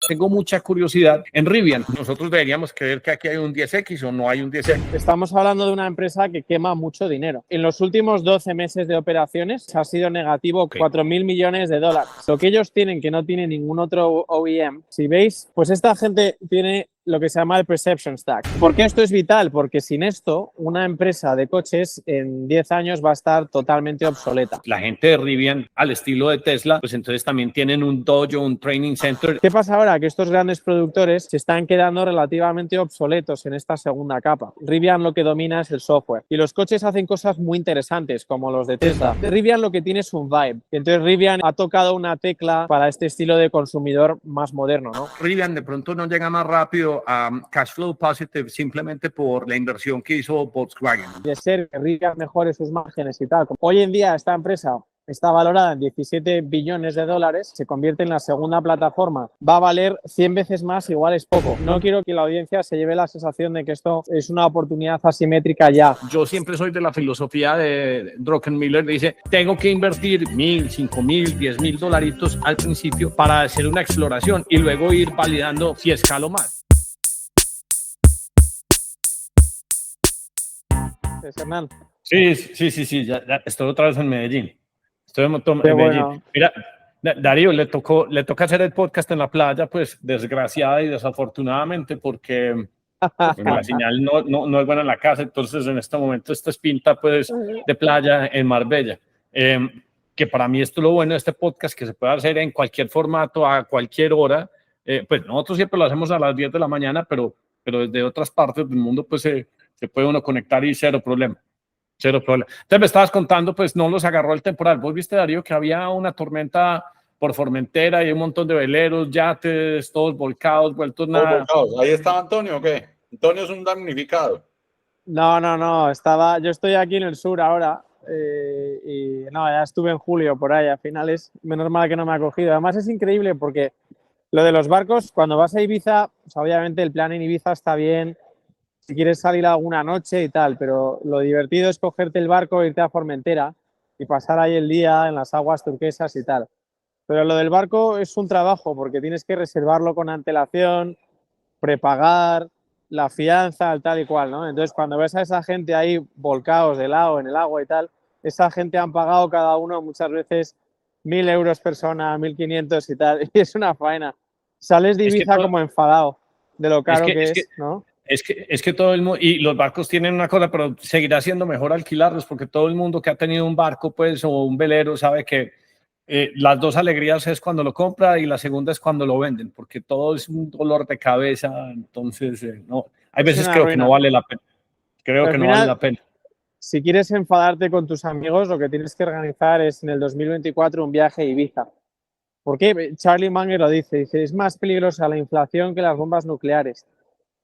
Tengo mucha curiosidad en Rivian. Nosotros deberíamos creer que aquí hay un 10X o no hay un 10X. Estamos hablando de una empresa que quema mucho dinero. En los últimos 12 meses de operaciones ha sido negativo 4.000 millones de dólares. Lo que ellos tienen que no tiene ningún otro OEM, si veis, pues esta gente tiene lo que se llama el Perception Stack. ¿Por qué esto es vital? Porque sin esto, una empresa de coches en 10 años va a estar totalmente obsoleta. La gente de Rivian, al estilo de Tesla, pues entonces también tienen un dojo, un training center. ¿Qué pasa ahora? Que estos grandes productores se están quedando relativamente obsoletos en esta segunda capa. Rivian lo que domina es el software. Y los coches hacen cosas muy interesantes, como los de Tesla. Rivian lo que tiene es un vibe. Entonces Rivian ha tocado una tecla para este estilo de consumidor más moderno, ¿no? Rivian de pronto no llega más rápido a cash flow positive simplemente por la inversión que hizo Volkswagen. De ser que Rivian mejore sus márgenes y tal. Hoy en día esta empresa está valorada en 17 billones de dólares, se convierte en la segunda plataforma, va a valer 100 veces más, igual es poco. No quiero que la audiencia se lleve la sensación de que esto es una oportunidad asimétrica ya. Yo siempre soy de la filosofía de Druckenmiller, dice, tengo que invertir 1.000, 5.000, 10.000 dolaritos al principio para hacer una exploración y luego ir validando si escalo más. Hernán. Sí, ya estoy otra vez en Medellín. Estoy en Medellín. Bueno. Mira, Darío, le toca hacer el podcast en la playa, pues desgraciada y desafortunadamente porque la señal no es buena en la casa, entonces en este momento esta es pinta pues de playa en Marbella. Que para mí esto es lo bueno de este podcast, que se puede hacer en cualquier formato, a cualquier hora. Pues nosotros siempre lo hacemos a las 10 de la mañana, pero desde otras partes del mundo pues se puede uno conectar y cero problema. Entonces me estabas contando, pues no los agarró el temporal. ¿Vos viste, Darío, que había una tormenta por Formentera y un montón de veleros, yates, todos volcados, vueltos nada? Volcados. ¿Ahí estaba Antonio o qué? Antonio es un damnificado. No, yo estoy aquí en el sur ahora y no, ya estuve en julio por ahí a finales, menos mal que no me ha cogido. Además es increíble porque lo de los barcos, cuando vas a Ibiza, pues obviamente el plan en Ibiza está bien, si quieres salir alguna noche y tal, pero lo divertido es cogerte el barco, irte a Formentera y pasar ahí el día en las aguas turquesas y tal. Pero lo del barco es un trabajo porque tienes que reservarlo con antelación, prepagar, la fianza, tal y cual, ¿no? Entonces, cuando ves a esa gente ahí volcados de lado en el agua y tal, esa gente han pagado cada uno muchas veces 1.000 euros persona, 1.500 y tal, y es una faena. Sales de Ibiza como enfadado de lo caro que es, ¿no? Es que todo el mundo, y los barcos tienen una cosa, pero seguirá siendo mejor alquilarlos, porque todo el mundo que ha tenido un barco, pues, o un velero, sabe que las dos alegrías es cuando lo compra y la segunda es cuando lo venden, porque todo es un dolor de cabeza, entonces, no, hay veces creo que no vale la pena. Creo que no vale la pena. Si quieres enfadarte con tus amigos, lo que tienes que organizar es en el 2024 un viaje a Ibiza. ¿Por qué? Charlie Munger lo dice, es más peligrosa la inflación que las bombas nucleares.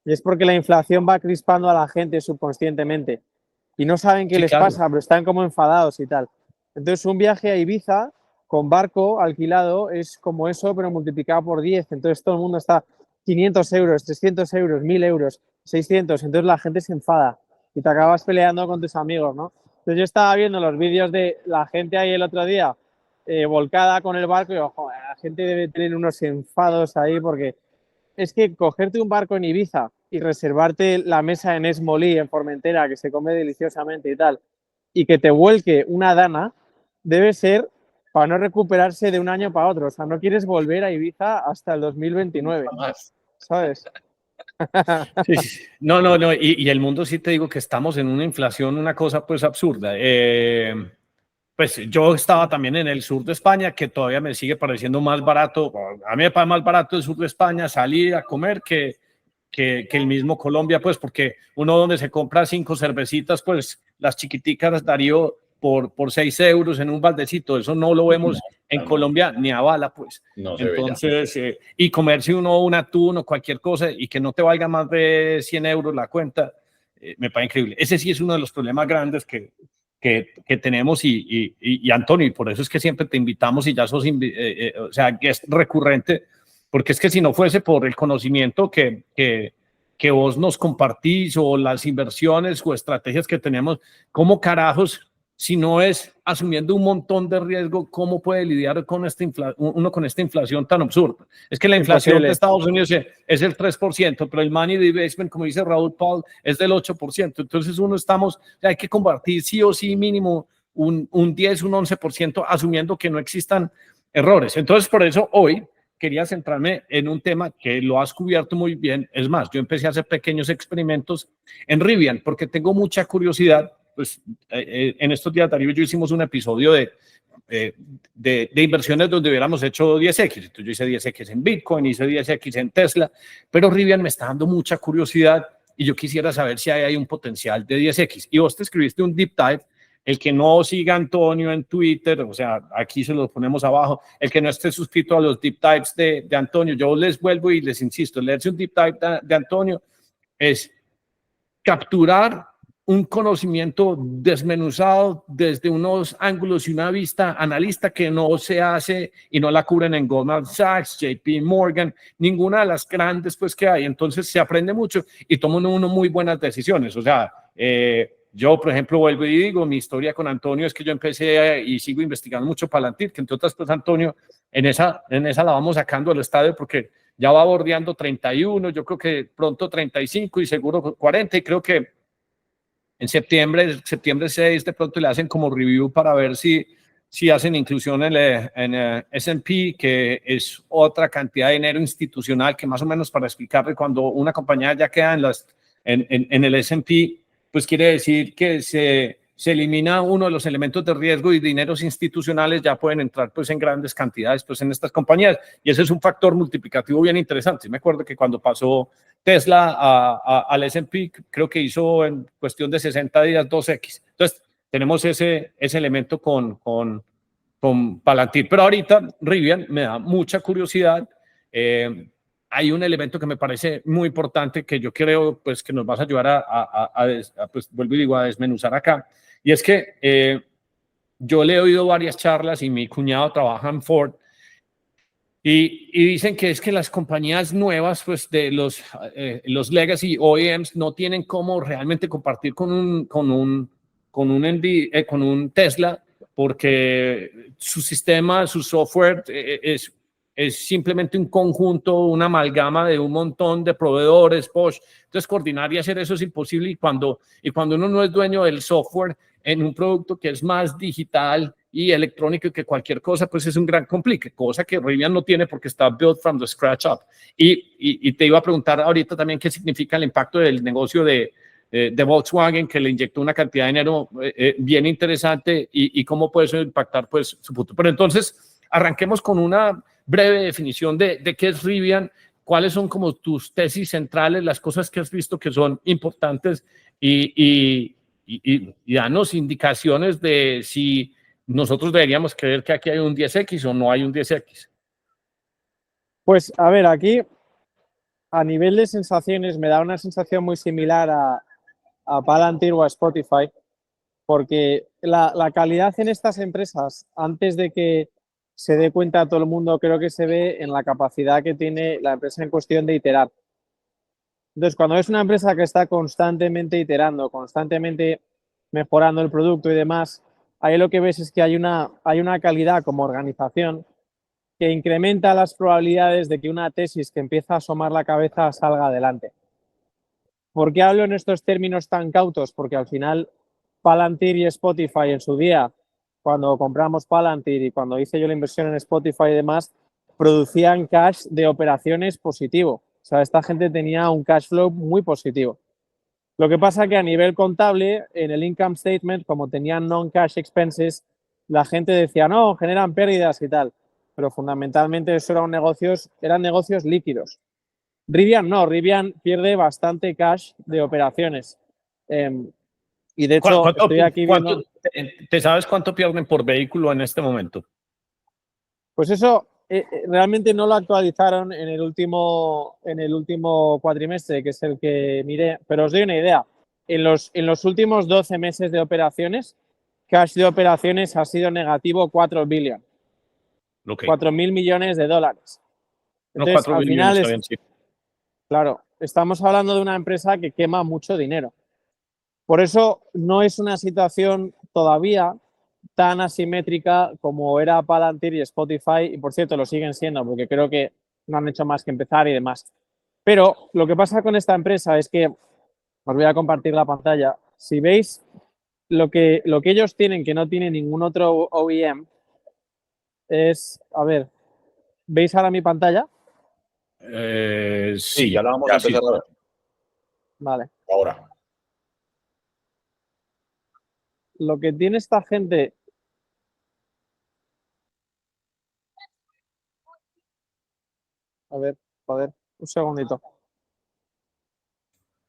Y es porque la inflación va crispando a la gente subconscientemente. Y no saben qué les pasa, pero están como enfadados y tal. Entonces, un viaje a Ibiza con barco alquilado es como eso, pero multiplicado por 10. Entonces, todo el mundo está 500 euros, 300 euros, 1.000 euros, 600. Entonces, la gente se enfada y te acabas peleando con tus amigos, ¿no? Entonces, yo estaba viendo los vídeos de la gente ahí el otro día volcada con el barco y ojo, la gente debe tener unos enfados ahí porque es que cogerte un barco en Ibiza y reservarte la mesa en Esmolí, en Formentera, que se come deliciosamente y tal, y que te vuelque una dana, debe ser para no recuperarse de un año para otro. O sea, no quieres volver a Ibiza hasta el 2029, ¿sabes? Sí. No. Y el mundo, sí te digo que estamos en una inflación, una cosa pues absurda. Pues yo estaba también en el sur de España, que todavía me sigue pareciendo más barato. A mí me parece más barato el sur de España salir a comer que el mismo Colombia, pues, porque uno donde se compra 5 cervecitas, pues las chiquiticas, Darío, por 6 euros en un baldecito, eso no lo vemos en Colombia ni a bala, pues. No entonces, y comerse uno un atún o cualquier cosa y que no te valga más de 100 euros la cuenta, me parece increíble. Ese sí es uno de los problemas grandes que tenemos y Antonio, y por eso es que siempre te invitamos y ya sos, o sea, que es recurrente, porque es que si no fuese por el conocimiento que vos nos compartís o las inversiones o estrategias que tenemos, ¿cómo carajos sino es asumiendo un montón de riesgo, cómo puede lidiar con con esta inflación tan absurda. Es que la inflación de Estados Unidos es el 3%, pero el money debasement, como dice Raúl Paul, es del 8%. Entonces hay que combatir sí o sí mínimo un 10, un 11%, asumiendo que no existan errores. Entonces, por eso hoy quería centrarme en un tema que lo has cubierto muy bien. Es más, yo empecé a hacer pequeños experimentos en Rivian porque tengo mucha curiosidad. Pues en estos días, Darío y yo hicimos un episodio de inversiones donde hubiéramos hecho 10X. Entonces yo hice 10X en Bitcoin, hice 10X en Tesla, pero Rivian me está dando mucha curiosidad y yo quisiera saber si hay un potencial de 10X. Y vos te escribiste un deep dive. El que no siga a Antonio en Twitter, o sea, aquí se lo ponemos abajo, el que no esté suscrito a los deep dives de Antonio, yo les vuelvo y les insisto, leerse un deep dive de Antonio es capturar un conocimiento desmenuzado desde unos ángulos y una vista analista que no se hace y no la cubren en Goldman Sachs, JP Morgan, ninguna de las grandes pues que hay. Entonces se aprende mucho y toma uno muy buenas decisiones. O sea, yo, por ejemplo, vuelvo y digo, mi historia con Antonio es que yo empecé y sigo investigando mucho Palantir, que entre otras cosas, Antonio, en esa la vamos sacando al estadio porque ya va bordeando 31, yo creo que pronto 35 y seguro 40, y creo que en septiembre 6, de pronto le hacen como review para ver si hacen inclusión en S&P, que es otra cantidad de dinero institucional, que más o menos para explicarle, cuando una compañía ya queda en el S&P, pues quiere decir que se elimina uno de los elementos de riesgo y dineros institucionales ya pueden entrar pues en grandes cantidades pues en estas compañías, y ese es un factor multiplicativo bien interesante. Me acuerdo que cuando pasó Tesla al S&P, creo que hizo en cuestión de 60 días 2X. Entonces tenemos ese elemento con Palantir, pero ahorita Rivian me da mucha curiosidad. Hay un elemento que me parece muy importante que yo creo pues que nos vas a ayudar pues vuelvo y digo, a desmenuzar acá, y es que yo le he oído varias charlas y mi cuñado trabaja en Ford y dicen que es que las compañías nuevas pues de los legacy OEMs no tienen cómo realmente compartir con un Tesla, porque su sistema, su software es simplemente un conjunto, una amalgama de un montón de proveedores, Bosch. Entonces, coordinar y hacer eso es imposible. Y cuando uno no es dueño del software en un producto que es más digital y electrónico que cualquier cosa, pues es un gran complique, cosa que Rivian no tiene porque está built from the scratch up. Y te iba a preguntar ahorita también qué significa el impacto del negocio de Volkswagen, que le inyectó una cantidad de dinero bien interesante, y cómo puede eso impactar pues su futuro. Pero entonces, arranquemos con una breve definición de qué es Rivian, cuáles son como tus tesis centrales, las cosas que has visto que son importantes, y danos indicaciones de si nosotros deberíamos creer que aquí hay un 10X o no hay un 10X. Pues a ver, aquí a nivel de sensaciones me da una sensación muy similar a Palantir o a Spotify, porque la calidad en estas empresas, antes de que se dé cuenta todo el mundo, creo que se ve en la capacidad que tiene la empresa en cuestión de iterar. Entonces, cuando es una empresa que está constantemente iterando, constantemente mejorando el producto y demás, ahí lo que ves es que hay una calidad como organización que incrementa las probabilidades de que una tesis que empieza a asomar la cabeza salga adelante. ¿Por qué hablo en estos términos tan cautos? Porque al final Palantir y Spotify en su día, cuando compramos Palantir y cuando hice yo la inversión en Spotify y demás, producían cash de operaciones positivo. O sea, esta gente tenía un cash flow muy positivo. Lo que pasa que a nivel contable, en el income statement, como tenían non-cash expenses, la gente decía, no, generan pérdidas y tal. Pero fundamentalmente eso eran negocios líquidos. Rivian no, Rivian pierde bastante cash de operaciones. Y de hecho, estoy aquí viendo... ¿Te sabes cuánto pierden por vehículo en este momento? Pues eso realmente no lo actualizaron en el último cuatrimestre, que es el que miré, pero os doy una idea. En los últimos 12 meses de operaciones, cash de operaciones ha sido negativo 4 billion. Okay. 4.000 millones de dólares. Entonces, no, al final está bien, sí. Claro, estamos hablando de una empresa que quema mucho dinero. Por eso no es una situación todavía tan asimétrica como era Palantir y Spotify, y por cierto lo siguen siendo porque creo que no han hecho más que empezar y demás. Pero lo que pasa con esta empresa es que, os voy a compartir la pantalla, si veis lo que ellos tienen que no tiene ningún otro OEM es, a ver, ¿veis ahora mi pantalla? Sí, ya la vamos a empezar a ver. Vale. Ahora. Lo que tiene esta gente... A ver, joder, un segundito.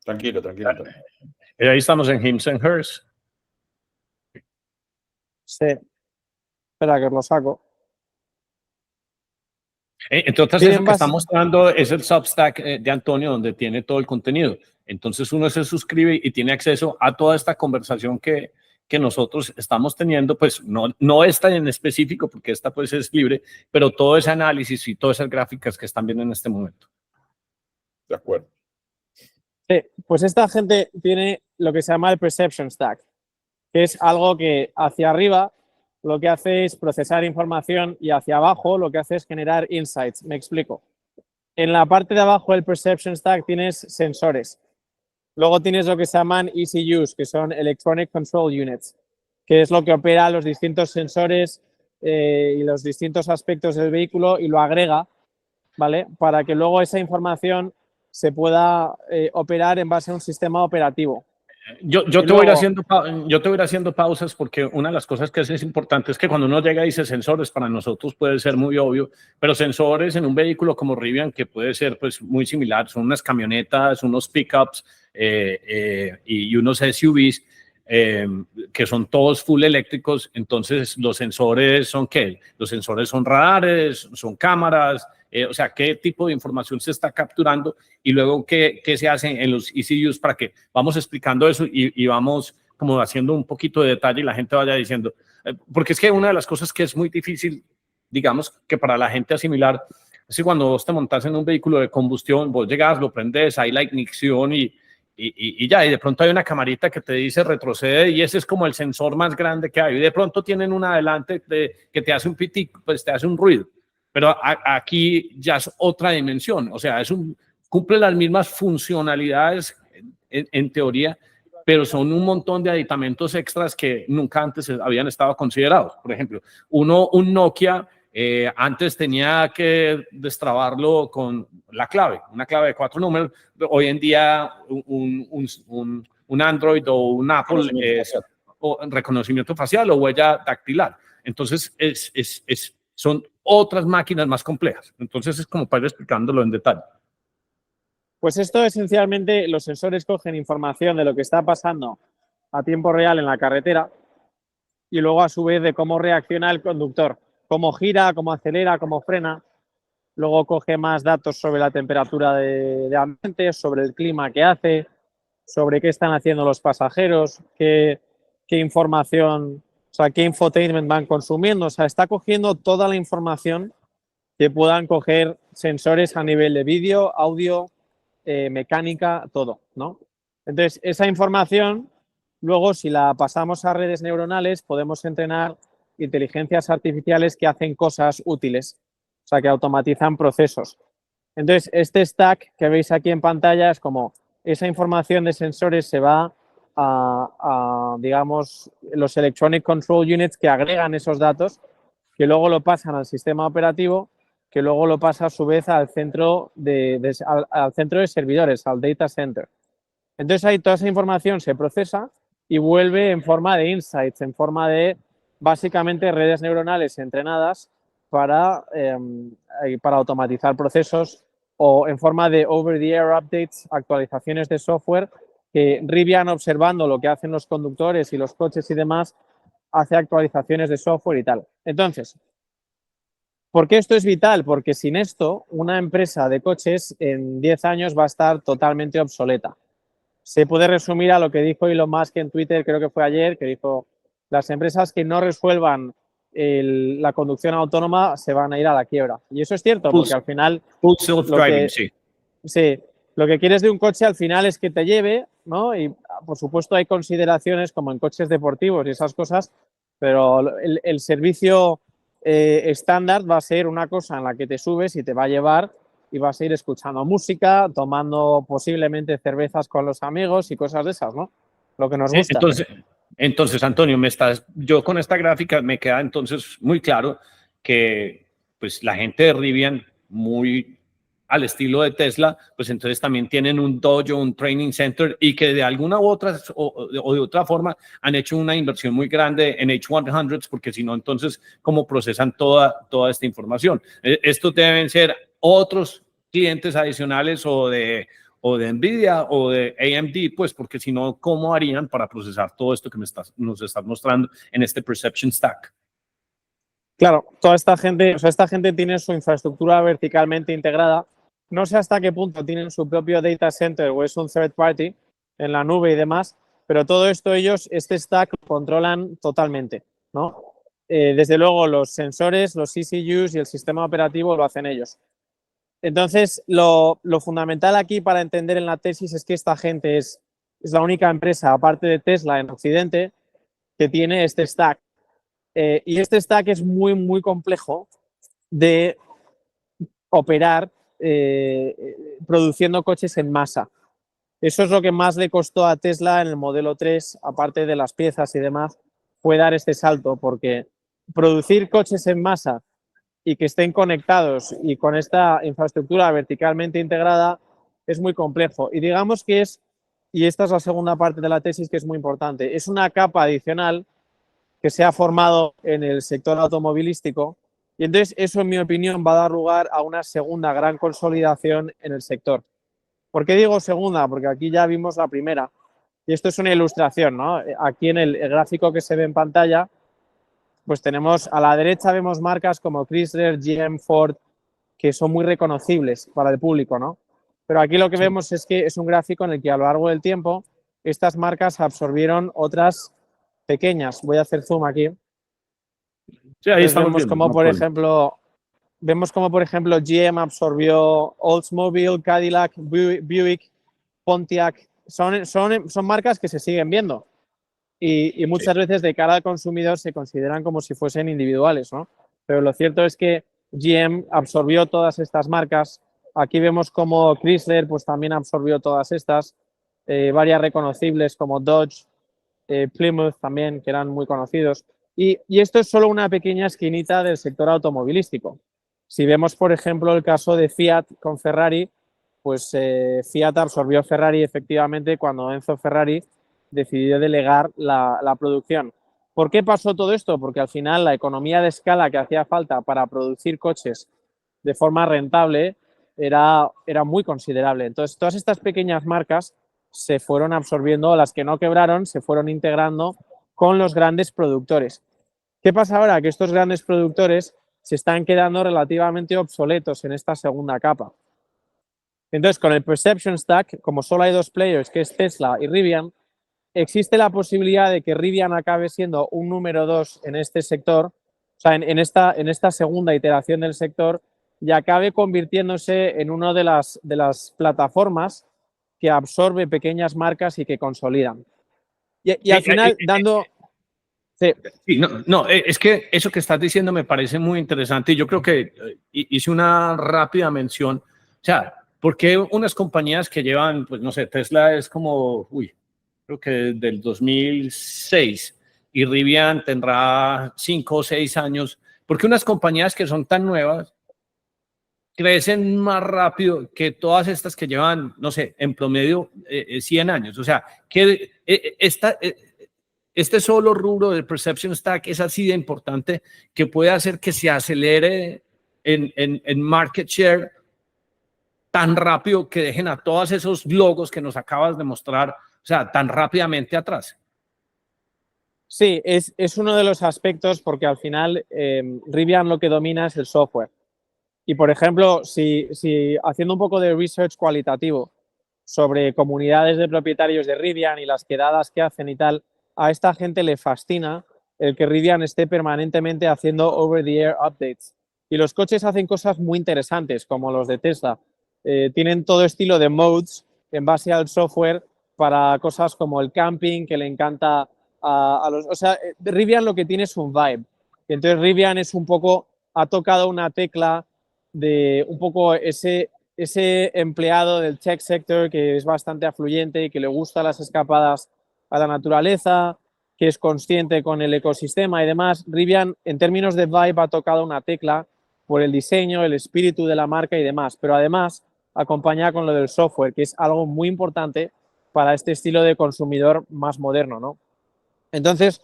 Tranquilo, tranquilo. Ahí estamos en Hims and Hers. Sí. Espera, que os lo saco. Entonces, eso que está mostrando es el Substack de Antonio, donde tiene todo el contenido. Entonces, uno se suscribe y tiene acceso a toda esta conversación que nosotros estamos teniendo, pues no esta en específico, porque esta pues es libre, pero todo ese análisis y todas esas gráficas que están viendo en este momento. De acuerdo. Sí, pues esta gente tiene lo que se llama el Perception Stack, que es algo que hacia arriba lo que hace es procesar información y hacia abajo lo que hace es generar insights. Me explico. En la parte de abajo del Perception Stack tienes sensores. Luego tienes lo que se llaman ECUs, que son Electronic Control Units, que es lo que opera los distintos sensores y los distintos aspectos del vehículo y lo agrega, ¿vale? Para que luego esa información se pueda operar en base a un sistema operativo. Yo te voy a ir haciendo pausas porque una de las cosas que es importante es que cuando uno llega y dice sensores, para nosotros puede ser muy obvio, pero sensores en un vehículo como Rivian, que puede ser pues muy similar, son unas camionetas, unos pickups y unos SUVs que son todos full eléctricos. Entonces los sensores son ¿qué? Los sensores son radares, son cámaras, o sea, qué tipo de información se está capturando y luego qué se hace en los ECUs para que vamos explicando eso y vamos como haciendo un poquito de detalle y la gente vaya diciendo, porque es que una de las cosas que es muy difícil, digamos, que para la gente asimilar, es que cuando vos te montas en un vehículo de combustión, vos llegas, lo prendes, hay la ignición y ya, y de pronto hay una camarita que te dice retrocede y ese es como el sensor más grande que hay y de pronto tienen una adelante que te hace un pitico, pues te hace un ruido. Pero aquí ya es otra dimensión, o sea, cumple las mismas funcionalidades en teoría, pero son un montón de aditamentos extras que nunca antes habían estado considerados. Por ejemplo, un Nokia antes tenía que destrabarlo con la clave, una clave de 4 números. Hoy en día un Android o un Apple es reconocimiento facial o huella dactilar. Entonces, son otras máquinas más complejas. Entonces es como para ir explicándolo en detalle. Pues esto esencialmente, los sensores cogen información de lo que está pasando a tiempo real en la carretera y luego a su vez de cómo reacciona el conductor, cómo gira, cómo acelera, cómo frena. Luego coge más datos sobre la temperatura de ambiente, sobre el clima que hace, sobre qué están haciendo los pasajeros, qué información, o sea, qué infotainment van consumiendo. O sea, está cogiendo toda la información que puedan coger sensores a nivel de vídeo, audio, mecánica, todo, ¿no? Entonces, esa información, luego, si la pasamos a redes neuronales, podemos entrenar inteligencias artificiales que hacen cosas útiles, o sea, que automatizan procesos. Entonces, este stack que veis aquí en pantalla es como esa información de sensores se va a digamos, los Electronic Control Units que agregan esos datos, que luego lo pasan al sistema operativo, que luego lo pasa a su vez al centro al centro de servidores, al data center. Entonces ahí toda esa información se procesa y vuelve en forma de insights, en forma de básicamente redes neuronales entrenadas para automatizar procesos o en forma de over-the-air updates, actualizaciones de software que Rivian, observando lo que hacen los conductores y los coches y demás, hace actualizaciones de software y tal. Entonces, ¿por qué esto es vital? Porque sin esto, una empresa de coches en 10 años va a estar totalmente obsoleta. Se puede resumir a lo que dijo Elon Musk en Twitter, creo que fue ayer, que dijo, las empresas que no resuelvan la conducción autónoma se van a ir a la quiebra. Y eso es cierto, porque al final... Full self-driving, sí. Sí, lo que quieres de un coche al final es que te lleve, ¿no? Y por supuesto, hay consideraciones como en coches deportivos y esas cosas, pero el servicio estándar va a ser una cosa en la que te subes y te va a llevar y vas a ir escuchando música, tomando posiblemente cervezas con los amigos y cosas de esas, ¿no? Lo que nos gusta. Entonces, Antonio, yo con esta gráfica me queda entonces muy claro que pues la gente de Rivian, muy al estilo de Tesla, pues entonces también tienen un dojo, un training center y que de alguna u otra o de otra forma han hecho una inversión muy grande en H100s porque si no, entonces, ¿cómo procesan toda esta información? Estos deben ser otros clientes adicionales o de Nvidia o de AMD, pues porque si no, ¿cómo harían para procesar todo esto que nos estás mostrando en este Perception Stack? Claro, toda esta gente, o sea, esta gente tiene su infraestructura verticalmente integrada. No sé hasta qué punto tienen su propio data center o es un third party en la nube y demás, pero todo esto ellos, este stack, lo controlan totalmente, ¿no? Desde luego, los sensores, los ECUs y el sistema operativo lo hacen ellos. Entonces, lo fundamental aquí para entender en la tesis es que esta gente es la única empresa, aparte de Tesla en Occidente, que tiene este stack. Y este stack es muy, muy complejo de operar produciendo coches en masa. Eso es lo que más le costó a Tesla en el modelo 3, aparte de las piezas y demás, fue dar este salto, porque producir coches en masa y que estén conectados y con esta infraestructura verticalmente integrada es muy complejo. Y digamos que y esta es la segunda parte de la tesis que es muy importante, es una capa adicional que se ha formado en el sector automovilístico y entonces eso, en mi opinión, va a dar lugar a una segunda gran consolidación en el sector. ¿Por qué digo segunda? Porque aquí ya vimos la primera y esto es una ilustración, ¿no? Aquí en el gráfico que se ve en pantalla, pues tenemos a la derecha vemos marcas como Chrysler, GM, Ford, que son muy reconocibles para el público, ¿no? Pero aquí lo que vemos es que es un gráfico en el que a lo largo del tiempo estas marcas absorbieron otras pequeñas. Voy a hacer zoom aquí. Sí, ahí estamos vemos como por ejemplo, GM absorbió Oldsmobile, Cadillac, Buick, Pontiac. Son marcas que se siguen viendo y muchas veces de cara al consumidor se consideran como si fuesen individuales, ¿no? Pero lo cierto es que GM absorbió todas estas marcas. Aquí vemos como Chrysler pues también absorbió todas estas, varias reconocibles como Dodge, Plymouth también, que eran muy conocidos. Y esto es solo una pequeña esquinita del sector automovilístico. Si vemos, por ejemplo, el caso de Fiat con Ferrari, pues Fiat absorbió Ferrari efectivamente cuando Enzo Ferrari decidió delegar la producción. ¿Por qué pasó todo esto? Porque al final la economía de escala que hacía falta para producir coches de forma rentable era muy considerable. Entonces, todas estas pequeñas marcas se fueron absorbiendo, las que no quebraron se fueron integrando con los grandes productores. ¿Qué pasa ahora? Que estos grandes productores se están quedando relativamente obsoletos en esta segunda capa. Entonces, con el Perception Stack, como solo hay dos players, que es Tesla y Rivian, existe la posibilidad de que Rivian acabe siendo un número 2 en este sector, o sea, en esta segunda iteración del sector, y acabe convirtiéndose en una de las plataformas que absorbe pequeñas marcas y que consolidan. Y al final, dando... Sí, es que eso que estás diciendo me parece muy interesante y yo creo que hice una rápida mención. O sea, ¿por qué unas compañías que llevan, pues no sé, Tesla es como, creo que del 2006 y Rivian tendrá 5 o 6 años? ¿Por qué unas compañías que son tan nuevas crecen más rápido que todas estas que llevan, no sé, en promedio 100 años? O sea, que este solo rubro del Perception Stack es así de importante que puede hacer que se acelere en market share tan rápido que dejen a todos esos logos que nos acabas de mostrar, o sea, tan rápidamente atrás. Sí, es uno de los aspectos porque al final Rivian lo que domina es el software. Y, por ejemplo, si haciendo un poco de research cualitativo sobre comunidades de propietarios de Rivian y las quedadas que hacen y tal, a esta gente le fascina el que Rivian esté permanentemente haciendo over-the-air updates. Y los coches hacen cosas muy interesantes, como los de Tesla. Tienen todo estilo de modes en base al software para cosas como el camping, que le encanta a los... O sea, Rivian lo que tiene es un vibe. Y entonces Rivian es un poco, ha tocado una tecla de un poco ese empleado del tech sector que es bastante afluyente y que le gustan las escapadas a la naturaleza, que es consciente con el ecosistema y demás. Rivian, en términos de vibe, ha tocado una tecla por el diseño, el espíritu de la marca y demás, pero además acompañada con lo del software, que es algo muy importante para este estilo de consumidor más moderno, ¿no? Entonces,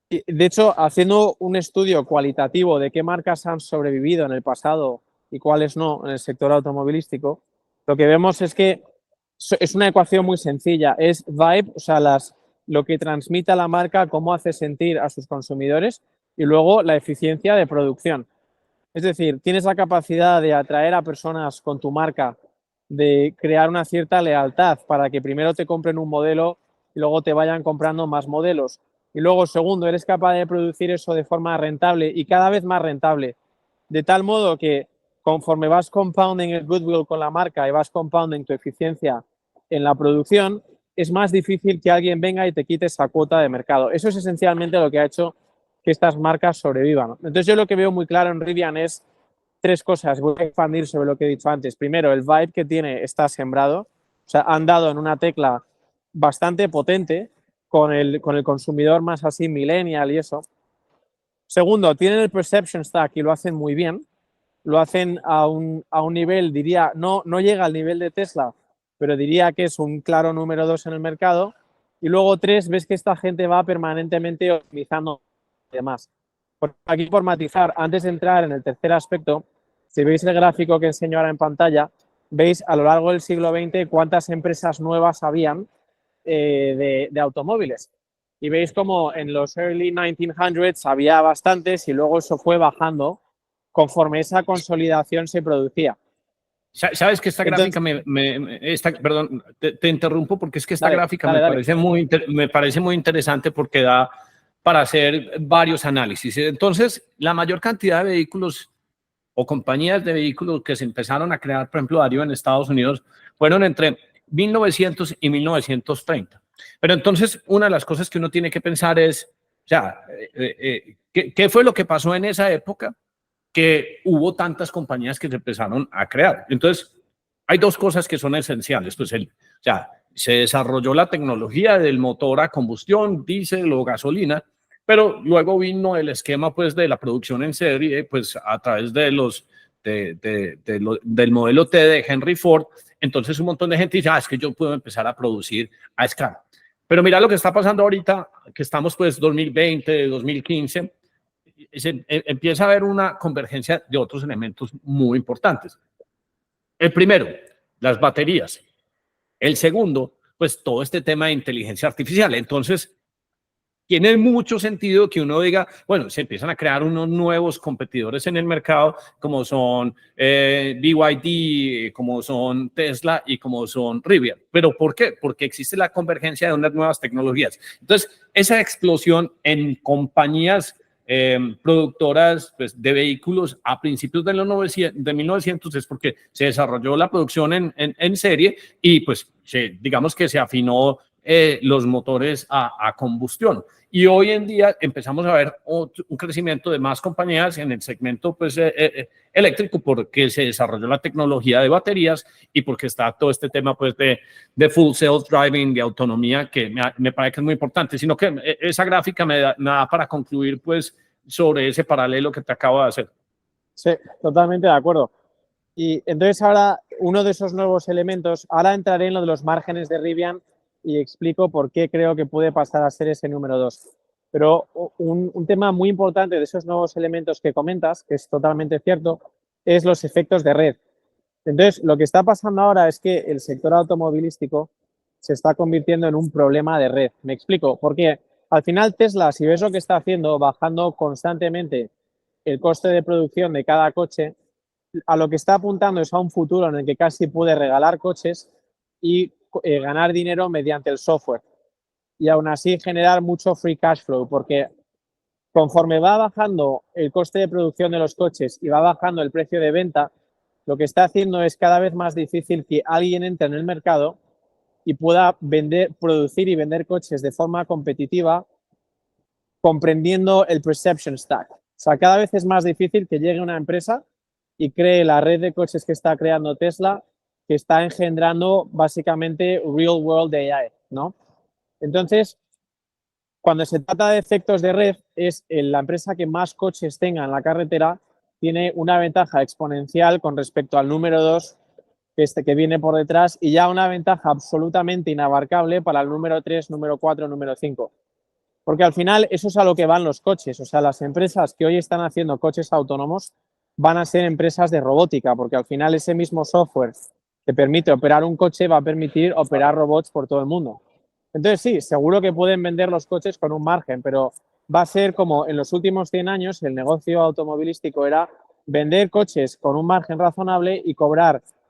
de hecho, haciendo un estudio cualitativo de qué marcas han sobrevivido en el pasado y cuáles no en el sector automovilístico, lo que vemos es que es una ecuación muy sencilla. Es vibe, o sea, lo que transmite la marca, cómo hace sentir a sus consumidores y luego la eficiencia de producción. Es decir, tienes la capacidad de atraer a personas con tu marca, de crear una cierta lealtad para que primero te compren un modelo y luego te vayan comprando más modelos. Y luego, segundo, eres capaz de producir eso de forma rentable y cada vez más rentable, de tal modo que conforme vas compounding el goodwill con la marca y vas compounding tu eficiencia en la producción, es más difícil que alguien venga y te quite esa cuota de mercado. Eso es esencialmente lo que ha hecho que estas marcas sobrevivan. Entonces, yo lo que veo muy claro en Rivian es tres cosas. Voy a expandir sobre lo que he dicho antes. Primero, el vibe que tiene está sembrado. O sea, han dado en una tecla bastante potente con el consumidor más así millennial y eso. Segundo, tienen el perception stack y lo hacen muy bien. Lo hacen a un nivel, diría, no llega al nivel de Tesla, pero diría que es un claro número 2 en el mercado. Y luego tres, ves que esta gente va permanentemente optimizando y demás. Aquí por matizar, antes de entrar en el tercer aspecto, si veis el gráfico que enseño ahora en pantalla, veis a lo largo del siglo XX cuántas empresas nuevas habían de automóviles. Y veis como en los early 1900s había bastantes y luego eso fue bajando conforme esa consolidación se producía. Sabes que esta Entonces, gráfica perdón, te interrumpo porque es que esta dale, gráfica dale, me parece muy interesante porque da para hacer varios análisis. Entonces, la mayor cantidad de vehículos o compañías de vehículos que se empezaron a crear, por ejemplo, Darío, en Estados Unidos, fueron entre 1900 y 1930. Pero entonces, una de las cosas que uno tiene que pensar es, o sea, ¿qué fue lo que pasó en esa época? Que hubo tantas compañías que se empezaron a crear. Entonces, hay dos cosas que son esenciales. Pues o sea, se desarrolló la tecnología del motor a combustión, diésel o gasolina, pero luego vino el esquema pues de la producción en serie, pues a través de del modelo T de Henry Ford. Entonces un montón de gente dice, es que yo puedo empezar a producir a escala. Pero mira lo que está pasando ahorita, que estamos pues 2020, 2015, empieza a haber una convergencia de otros elementos muy importantes. El primero, las baterías. El segundo, pues todo este tema de inteligencia artificial. Entonces, tiene mucho sentido que uno diga, bueno, se empiezan a crear unos nuevos competidores en el mercado, como son BYD, como son Tesla y como son Rivian. ¿Pero por qué? Porque existe la convergencia de unas nuevas tecnologías. Entonces, esa explosión en compañías productoras pues, de vehículos a principios de 1900 es porque se desarrolló la producción en serie y pues digamos que se afinó los motores a combustión. Y hoy en día empezamos a ver un crecimiento de más compañías en el segmento pues, eléctrico porque se desarrolló la tecnología de baterías y porque está todo este tema pues, de full self-driving, de autonomía, que me parece que es muy importante. Sino que esa gráfica me da para concluir pues, sobre ese paralelo que te acabo de hacer. Sí, totalmente de acuerdo. Y entonces ahora uno de esos nuevos elementos, ahora entraré en lo de los márgenes de Rivian y explico por qué creo que puede pasar a ser ese número 2. Pero un tema muy importante de esos nuevos elementos que comentas, que es totalmente cierto, es los efectos de red. Entonces, lo que está pasando ahora es que el sector automovilístico se está convirtiendo en un problema de red. Me explico, porque al final Tesla, si ves lo que está haciendo, bajando constantemente el coste de producción de cada coche, a lo que está apuntando es a un futuro en el que casi puede regalar coches y ganar dinero mediante el software. Y aún así generar mucho free cash flow, porque conforme va bajando el coste de producción de los coches y va bajando el precio de venta, lo que está haciendo es cada vez más difícil que alguien entre en el mercado y pueda producir y vender coches de forma competitiva, comprendiendo el perception stack. O sea, cada vez es más difícil que llegue una empresa y cree la red de coches que está creando Tesla, que está engendrando básicamente real world AI, ¿no? Entonces, cuando se trata de efectos de red, es la empresa que más coches tenga en la carretera tiene una ventaja exponencial con respecto al número 2 que viene por detrás y ya una ventaja absolutamente inabarcable para el número 3, número 4, número 5. Porque al final eso es a lo que van los coches. O sea, las empresas que hoy están haciendo coches autónomos van a ser empresas de robótica, porque al final ese mismo software que permite operar un coche va a permitir operar robots por todo el mundo. Entonces sí, seguro que pueden vender los coches con un margen, pero va a ser como en los últimos 100 años el negocio automovilístico era vender coches con un margen razonable y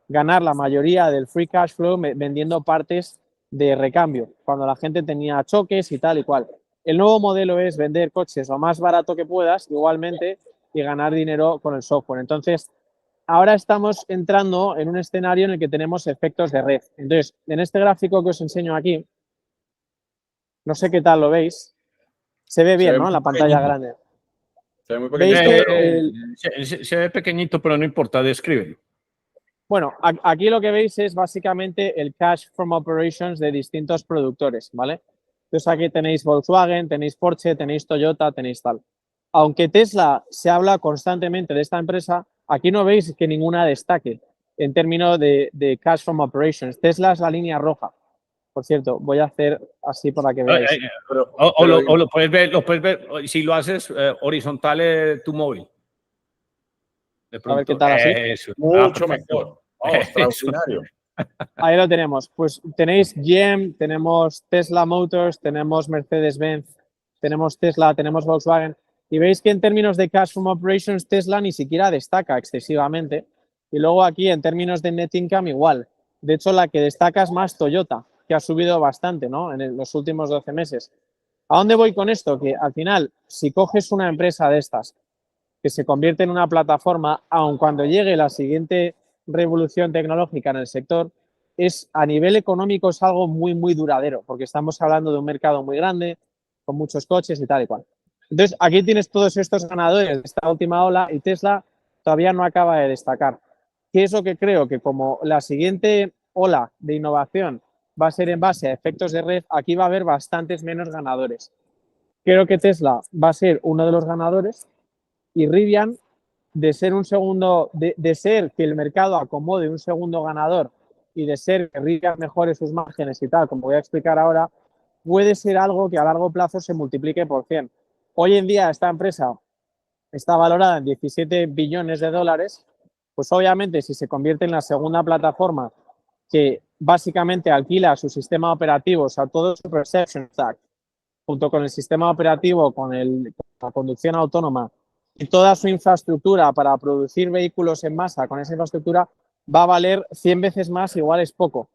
ganar la mayoría del free cash flow vendiendo partes de recambio, cuando la gente tenía choques y tal y cual. El nuevo modelo es vender coches lo más barato que puedas, igualmente, y ganar dinero con el software. Entonces, ahora estamos entrando en un escenario en el que tenemos efectos de red. Entonces, en este gráfico que os enseño aquí, no sé qué tal lo veis, se ve bien, ¿no? En la pantalla grande. Se ve muy ¿Veis pequeñito. que Se ve pequeñito, pero no importa, descríbelo. bueno, aquí lo que veis es básicamente el cash from operations de distintos productores, ¿vale? Entonces aquí tenéis Volkswagen, tenéis Porsche, tenéis Toyota, tenéis tal. Aunque Tesla se habla constantemente de esta empresa, aquí no veis que ninguna destaque en términos de cash from operations. Tesla es la línea roja. Por cierto, voy a hacer así para que veáis. O lo puedes ver, si lo haces horizontal tu móvil. De pronto, A ver qué tal así. Eso. Mucho Perfecto. mejor. Oh, extraordinario. Ahí lo tenemos. Pues tenéis GM, tenemos Tesla Motors, tenemos Mercedes-Benz, tenemos Tesla, tenemos Volkswagen. Y veis que en términos de cash from operations, Tesla ni siquiera destaca excesivamente. Y luego aquí, en términos de net income, igual. De hecho, la que destaca es más Toyota, que ha subido bastante, ¿no? En los últimos 12 meses. ¿A dónde voy con esto? Que al final, si coges una empresa de estas que se convierte en una plataforma, aun cuando llegue la siguiente revolución tecnológica en el sector, a nivel económico es algo muy, muy duradero, porque estamos hablando de un mercado muy grande, con muchos coches y tal y cual. Entonces, aquí tienes todos estos ganadores de esta última ola y Tesla todavía no acaba de destacar. ¿Qué es lo que creo? Que como la siguiente ola de innovación va a ser en base a efectos de red, aquí va a haber bastantes menos ganadores. Creo que Tesla va a ser uno de los ganadores y Rivian, de ser un segundo, de ser que el mercado acomode un segundo ganador y de ser que Rivian mejore sus márgenes y tal, como voy a explicar ahora, puede ser algo que a largo plazo se multiplique por 100. Hoy en día esta empresa está valorada en 17 billones de dólares, pues obviamente si se convierte en la segunda plataforma que básicamente alquila su sistema operativo, o sea, todo su perception stack, junto con el sistema operativo, con la conducción autónoma y toda su infraestructura para producir vehículos en masa con esa infraestructura, va a valer 100 veces más, igual es poco.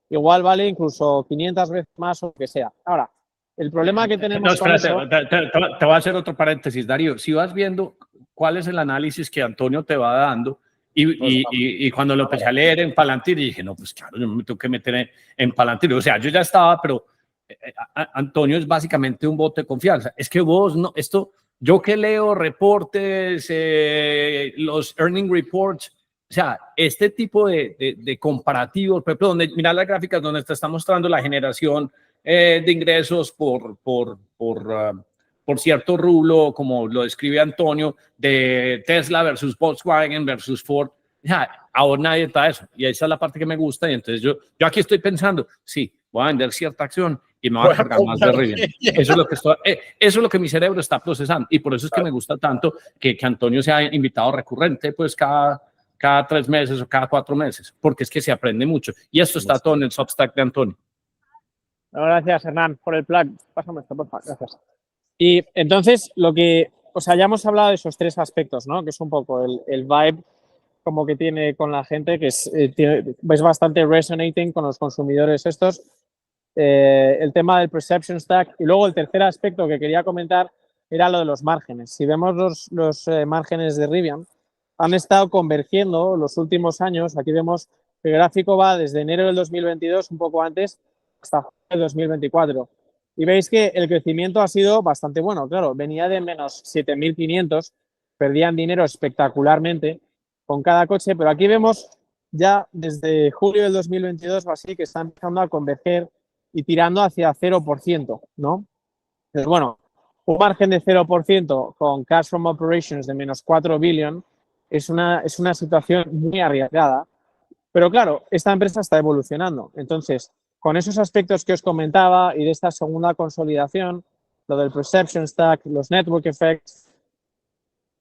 Igual vale incluso 500 veces más o lo que sea. Ahora, el problema que tenemos No, espérate, con eso... te voy a hacer otro paréntesis, Darío. Si vas viendo cuál es el análisis que Antonio te va dando, y cuando lo empecé a leer en Palantir, dije, no, pues claro, yo me tengo que meter en Palantir. O sea, yo ya estaba, pero Antonio es básicamente un voto de confianza. Es que vos, no, yo que leo reportes, los earning reports, o sea, este tipo de comparativos, por ejemplo, mira las gráficas donde te está mostrando la generación de ingresos por cierto rublo, como lo describe Antonio, de Tesla versus Volkswagen versus Ford. Ya, ahora nadie está eso. Y esa es la parte que me gusta. Y entonces yo aquí estoy pensando, sí, voy a vender cierta acción y me voy a cargar más de Rivian. Eso es lo que mi cerebro está procesando. Y por eso es que me gusta tanto que Antonio sea invitado recurrente, pues cada 3 meses o cada 4 meses, porque es que se aprende mucho. Y esto está todo en el Substack de Antonio. Gracias, Hernán, por el plug. Pásame esto, por favor. Gracias. Y entonces, ya hemos hablado de esos 3 aspectos, ¿no? Que es un poco el vibe como que tiene con la gente, que es bastante resonating con los consumidores estos. El tema del perception stack. Y luego el tercer aspecto que quería comentar era lo de los márgenes. Si vemos los márgenes de Rivian, han estado convergiendo los últimos años. Aquí vemos que el gráfico va desde enero del 2022, un poco antes, hasta 2024. Y veis que el crecimiento ha sido bastante bueno. Claro, venía de menos 7.500, perdían dinero espectacularmente con cada coche, pero aquí vemos ya desde julio del 2022 o así que está empezando a converger y tirando hacia 0%, ¿no? Entonces, bueno, un margen de 0% con cash from operations de menos 4 billion es una situación muy arriesgada. Pero claro, esta empresa está evolucionando. Entonces, con esos aspectos que os comentaba y de esta segunda consolidación, lo del perception stack, los network effects,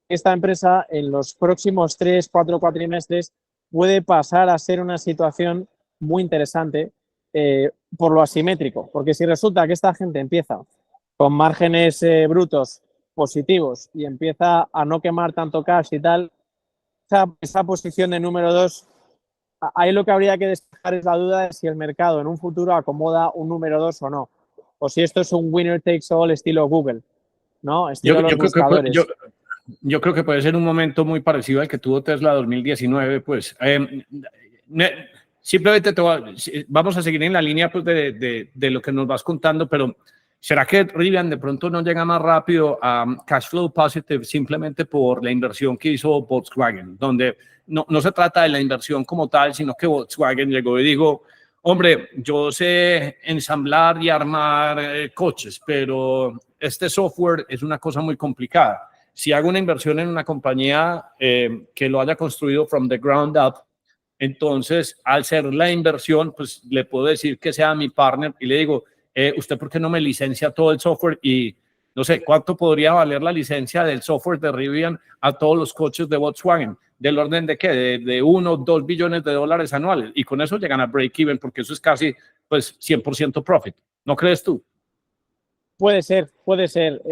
esta empresa en los próximos 3-4 cuatrimestres puede pasar a ser una situación muy interesante por lo asimétrico. Porque si resulta que esta gente empieza con márgenes brutos positivos y empieza a no quemar tanto cash y tal, esa posición de número 2, ahí lo que habría que despejar es la duda de si el mercado en un futuro acomoda un número 2 o no. O si esto es un winner takes all estilo Google, ¿no? Estilo los buscadores. Yo creo que puede ser un momento muy parecido al que tuvo Tesla 2019, pues simplemente vamos a seguir en la línea pues, de lo que nos vas contando, pero ¿será que Rivian de pronto no llega más rápido a cash flow positive simplemente por la inversión que hizo Volkswagen, donde no se trata de la inversión como tal, sino que Volkswagen llegó y dijo, hombre, yo sé ensamblar y armar coches, pero este software es una cosa muy complicada. Si hago una inversión en una compañía que lo haya construido from the ground up, entonces al ser la inversión, pues le puedo decir que sea mi partner y le digo, ¿usted por qué no me licencia todo el software? Y no sé, ¿cuánto podría valer la licencia del software de Rivian a todos los coches de Volkswagen? ¿Del orden de qué? De 1 o 2 billones de dólares anuales. Y con eso llegan a break-even porque eso es casi pues 100% profit. ¿No crees tú? Puede ser, puede ser.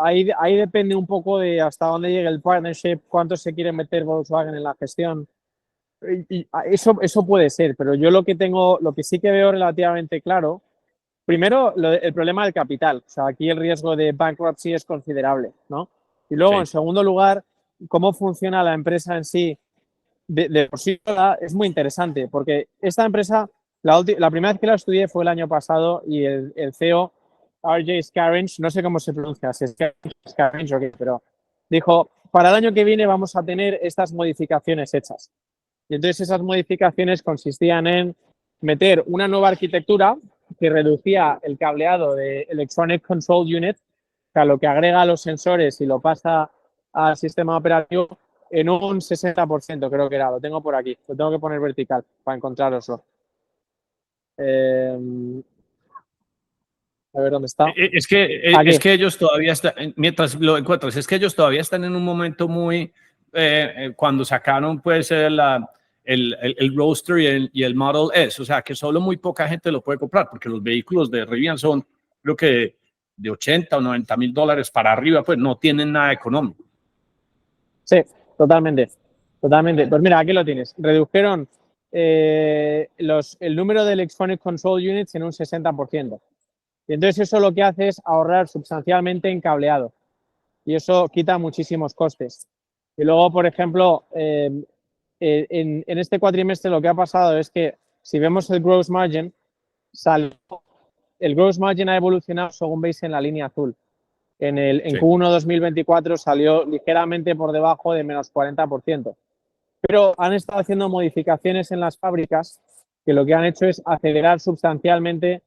Ahí depende un poco de hasta dónde llegue el partnership, cuánto se quiere meter Volkswagen en la gestión. Y eso puede ser, pero yo lo que sí que veo relativamente claro, primero el problema del capital. O sea, aquí el riesgo de bankruptcy es considerable, ¿no? Y luego, sí. En segundo lugar, cómo funciona la empresa en sí de por sí sola es muy interesante, porque esta empresa, la primera vez que la estudié fue el año pasado y el CEO, RJ Scaringe, no sé cómo se pronuncia, si es Scaringe o qué, pero dijo, para el año que viene vamos a tener estas modificaciones hechas. Y entonces esas modificaciones consistían en meter una nueva arquitectura que reducía el cableado de Electronic Control Unit, o sea, lo que agrega los sensores y lo pasa al sistema operativo en un 60%, creo que era. Lo tengo por aquí. Lo tengo que poner vertical para encontraroslo. A ver dónde está. Es que ellos todavía están, mientras lo encuentras, es que ellos todavía están en un momento muy, cuando sacaron pues el Roadster y el Model S, o sea que solo muy poca gente lo puede comprar porque los vehículos de Rivian son, creo que de 80 o 90 mil dólares para arriba, pues no tienen nada económico. Sí, totalmente, totalmente. Pues mira, aquí lo tienes. Redujeron el número de Electronic Control Units en un 60%. Y entonces eso lo que hace es ahorrar sustancialmente en cableado. Y eso quita muchísimos costes. Y luego, por ejemplo, en este cuatrimestre lo que ha pasado es que si vemos el gross margin, el gross margin ha evolucionado según veis en la línea azul. En Q1 2024 salió ligeramente por debajo de menos 40%. Pero han estado haciendo modificaciones en las fábricas que lo que han hecho es acelerar sustancialmente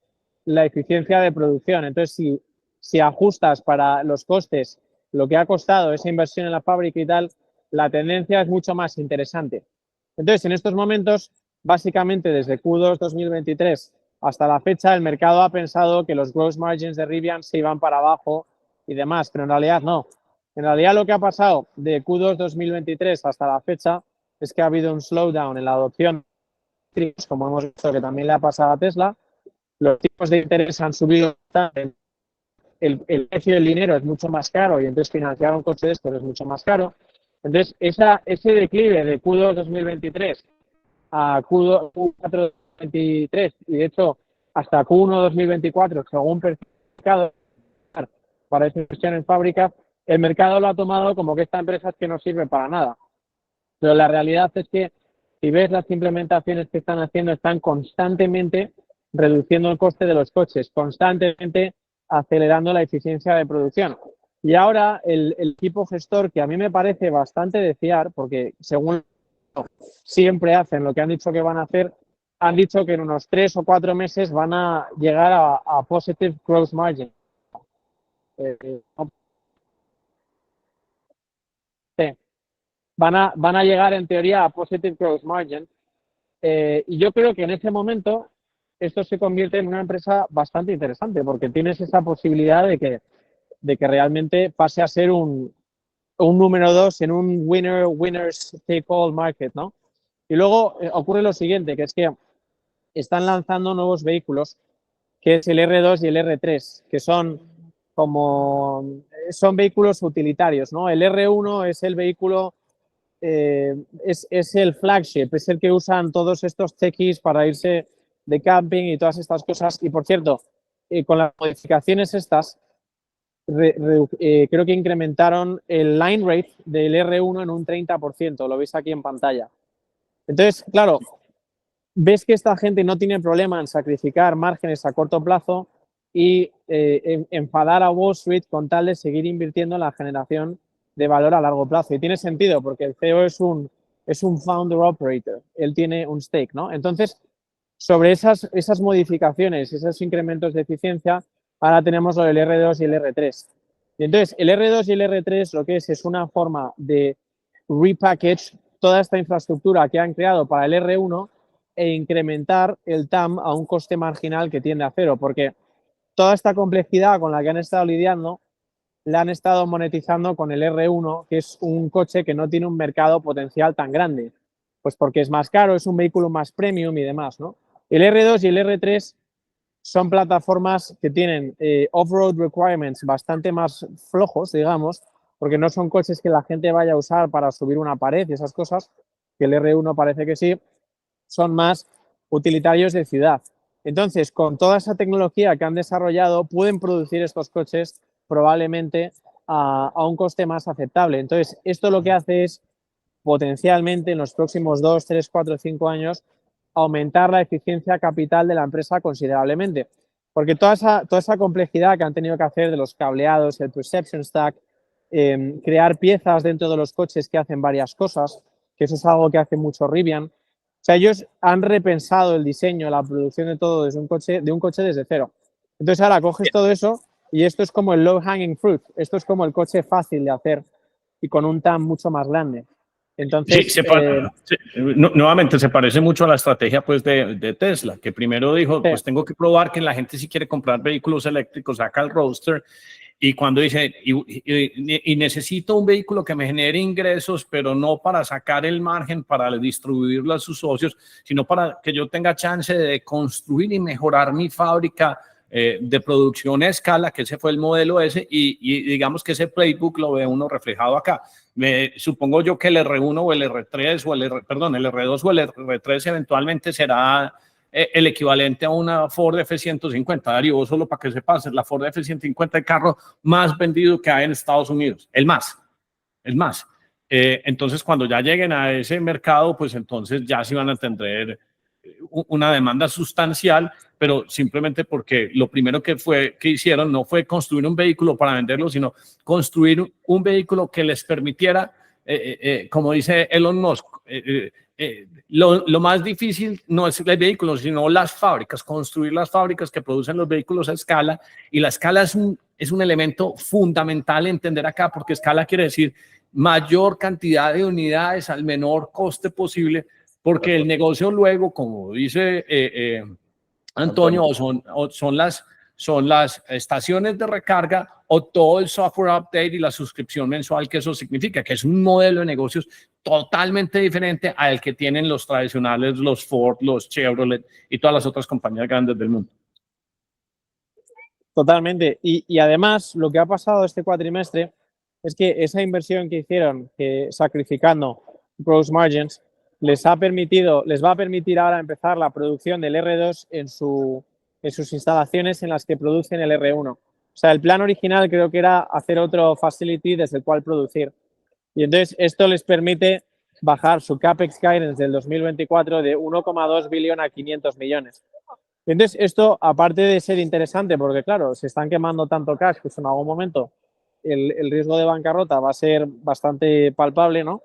la eficiencia de producción. Entonces, si ajustas para los costes lo que ha costado esa inversión en la fábrica y tal, la tendencia es mucho más interesante. Entonces, en estos momentos, básicamente desde Q2 2023 hasta la fecha, el mercado ha pensado que los gross margins de Rivian se iban para abajo y demás, pero en realidad no. En realidad lo que ha pasado de Q2 2023 hasta la fecha es que ha habido un slowdown en la adopción, como hemos visto que también le ha pasado a Tesla. Los tipos de interés han subido, el precio del dinero es mucho más caro y entonces financiar un coche de estos es mucho más caro. Entonces, ese declive de Q2 2023 a Q4 2023 y de hecho hasta Q1 2024, según mercado para esa inversión en fábrica, el mercado lo ha tomado como que esta empresa es que no sirve para nada. Pero la realidad es que si ves las implementaciones que están haciendo, están constantemente reduciendo el coste de los coches, constantemente acelerando la eficiencia de producción. Y ahora el equipo gestor, que a mí me parece bastante de fiar, porque según siempre hacen lo que han dicho que van a hacer, han dicho que en unos 3 o 4 meses van a llegar a positive gross margin. Van a llegar en teoría a positive gross margin. Y yo creo que en ese momento esto se convierte en una empresa bastante interesante porque tienes esa posibilidad de que realmente pase a ser un número 2 en un winners take all market, ¿no? Y luego ocurre lo siguiente, que es que están lanzando nuevos vehículos, que es el R2 y el R3, que son vehículos utilitarios, ¿no? El R1 es el vehículo, es el flagship, es el que usan todos estos techies para irse de camping y todas estas cosas. Y por cierto, con las modificaciones estas, creo que incrementaron el line rate del R1 en un 30%, lo veis aquí en pantalla. Entonces, claro, ves que esta gente no tiene problema en sacrificar márgenes a corto plazo y enfadar a Wall Street con tal de seguir invirtiendo en la generación de valor a largo plazo. Y tiene sentido porque el CEO es un founder operator, él tiene un stake, ¿no? Entonces, sobre esas modificaciones, esos incrementos de eficiencia, ahora tenemos lo del R2 y el R3. Y entonces, el R2 y el R3 lo que es una forma de repackage toda esta infraestructura que han creado para el R1 e incrementar el TAM a un coste marginal que tiende a cero, porque toda esta complejidad con la que han estado lidiando la han estado monetizando con el R1, que es un coche que no tiene un mercado potencial tan grande, pues porque es más caro, es un vehículo más premium y demás, ¿no? El R2 y el R3 son plataformas que tienen off-road requirements bastante más flojos, digamos, porque no son coches que la gente vaya a usar para subir una pared y esas cosas, que el R1 parece que sí, son más utilitarios de ciudad. Entonces, con toda esa tecnología que han desarrollado, pueden producir estos coches probablemente a un coste más aceptable. Entonces, esto lo que hace es potencialmente en los próximos 2, 3, 4, 5 años aumentar la eficiencia capital de la empresa considerablemente. Porque toda esa complejidad que han tenido que hacer de los cableados, el perception stack, crear piezas dentro de los coches que hacen varias cosas, que eso es algo que hace mucho Rivian. O sea, ellos han repensado el diseño, la producción de todo desde un coche desde cero. Entonces ahora coges todo eso y esto es como el low hanging fruit. Esto es como el coche fácil de hacer y con un TAM mucho más grande. Entonces, nuevamente se parece mucho a la estrategia pues de Tesla, que primero dijo, sí, pues tengo que probar que la gente si quiere comprar vehículos eléctricos, saca el Roadster, y cuando dice, y necesito un vehículo que me genere ingresos, pero no para sacar el margen para distribuirlo a sus socios, sino para que yo tenga chance de construir y mejorar mi fábrica de producción a escala, que ese fue el modelo ese, y digamos que ese playbook lo ve uno reflejado acá. Supongo yo que el R1 o el R3 o el R2 o el R3 eventualmente será el equivalente a una Ford F-150. Darío, solo para que sepas, la Ford F-150 es el carro más vendido que hay en Estados Unidos, el más. Entonces, cuando ya lleguen a ese mercado, pues entonces ya sí van a tener una demanda sustancial, pero simplemente porque lo primero que hicieron no fue construir un vehículo para venderlo, sino construir un vehículo que les permitiera, como dice Elon Musk, lo más difícil no es el vehículo, sino las fábricas, construir las fábricas que producen los vehículos a escala, y la escala es un elemento fundamental entender acá, porque escala quiere decir mayor cantidad de unidades al menor coste posible, porque el negocio luego, como dice Antonio, son las estaciones de recarga o todo el software update y la suscripción mensual que eso significa, que es un modelo de negocios totalmente diferente al que tienen los tradicionales, los Ford, los Chevrolet y todas las otras compañías grandes del mundo. Totalmente. Y además, lo que ha pasado este cuatrimestre es que esa inversión que hicieron, sacrificando gross margins, les va a permitir ahora empezar la producción del R2 en sus instalaciones en las que producen el R1. O sea, el plan original creo que era hacer otro facility desde el cual producir. Y entonces esto les permite bajar su CAPEX guidance del 2024 de 1,2 billones a 500 millones. Entonces, esto, aparte de ser interesante, porque claro, se están quemando tanto cash, pues en algún momento el riesgo de bancarrota va a ser bastante palpable, ¿no?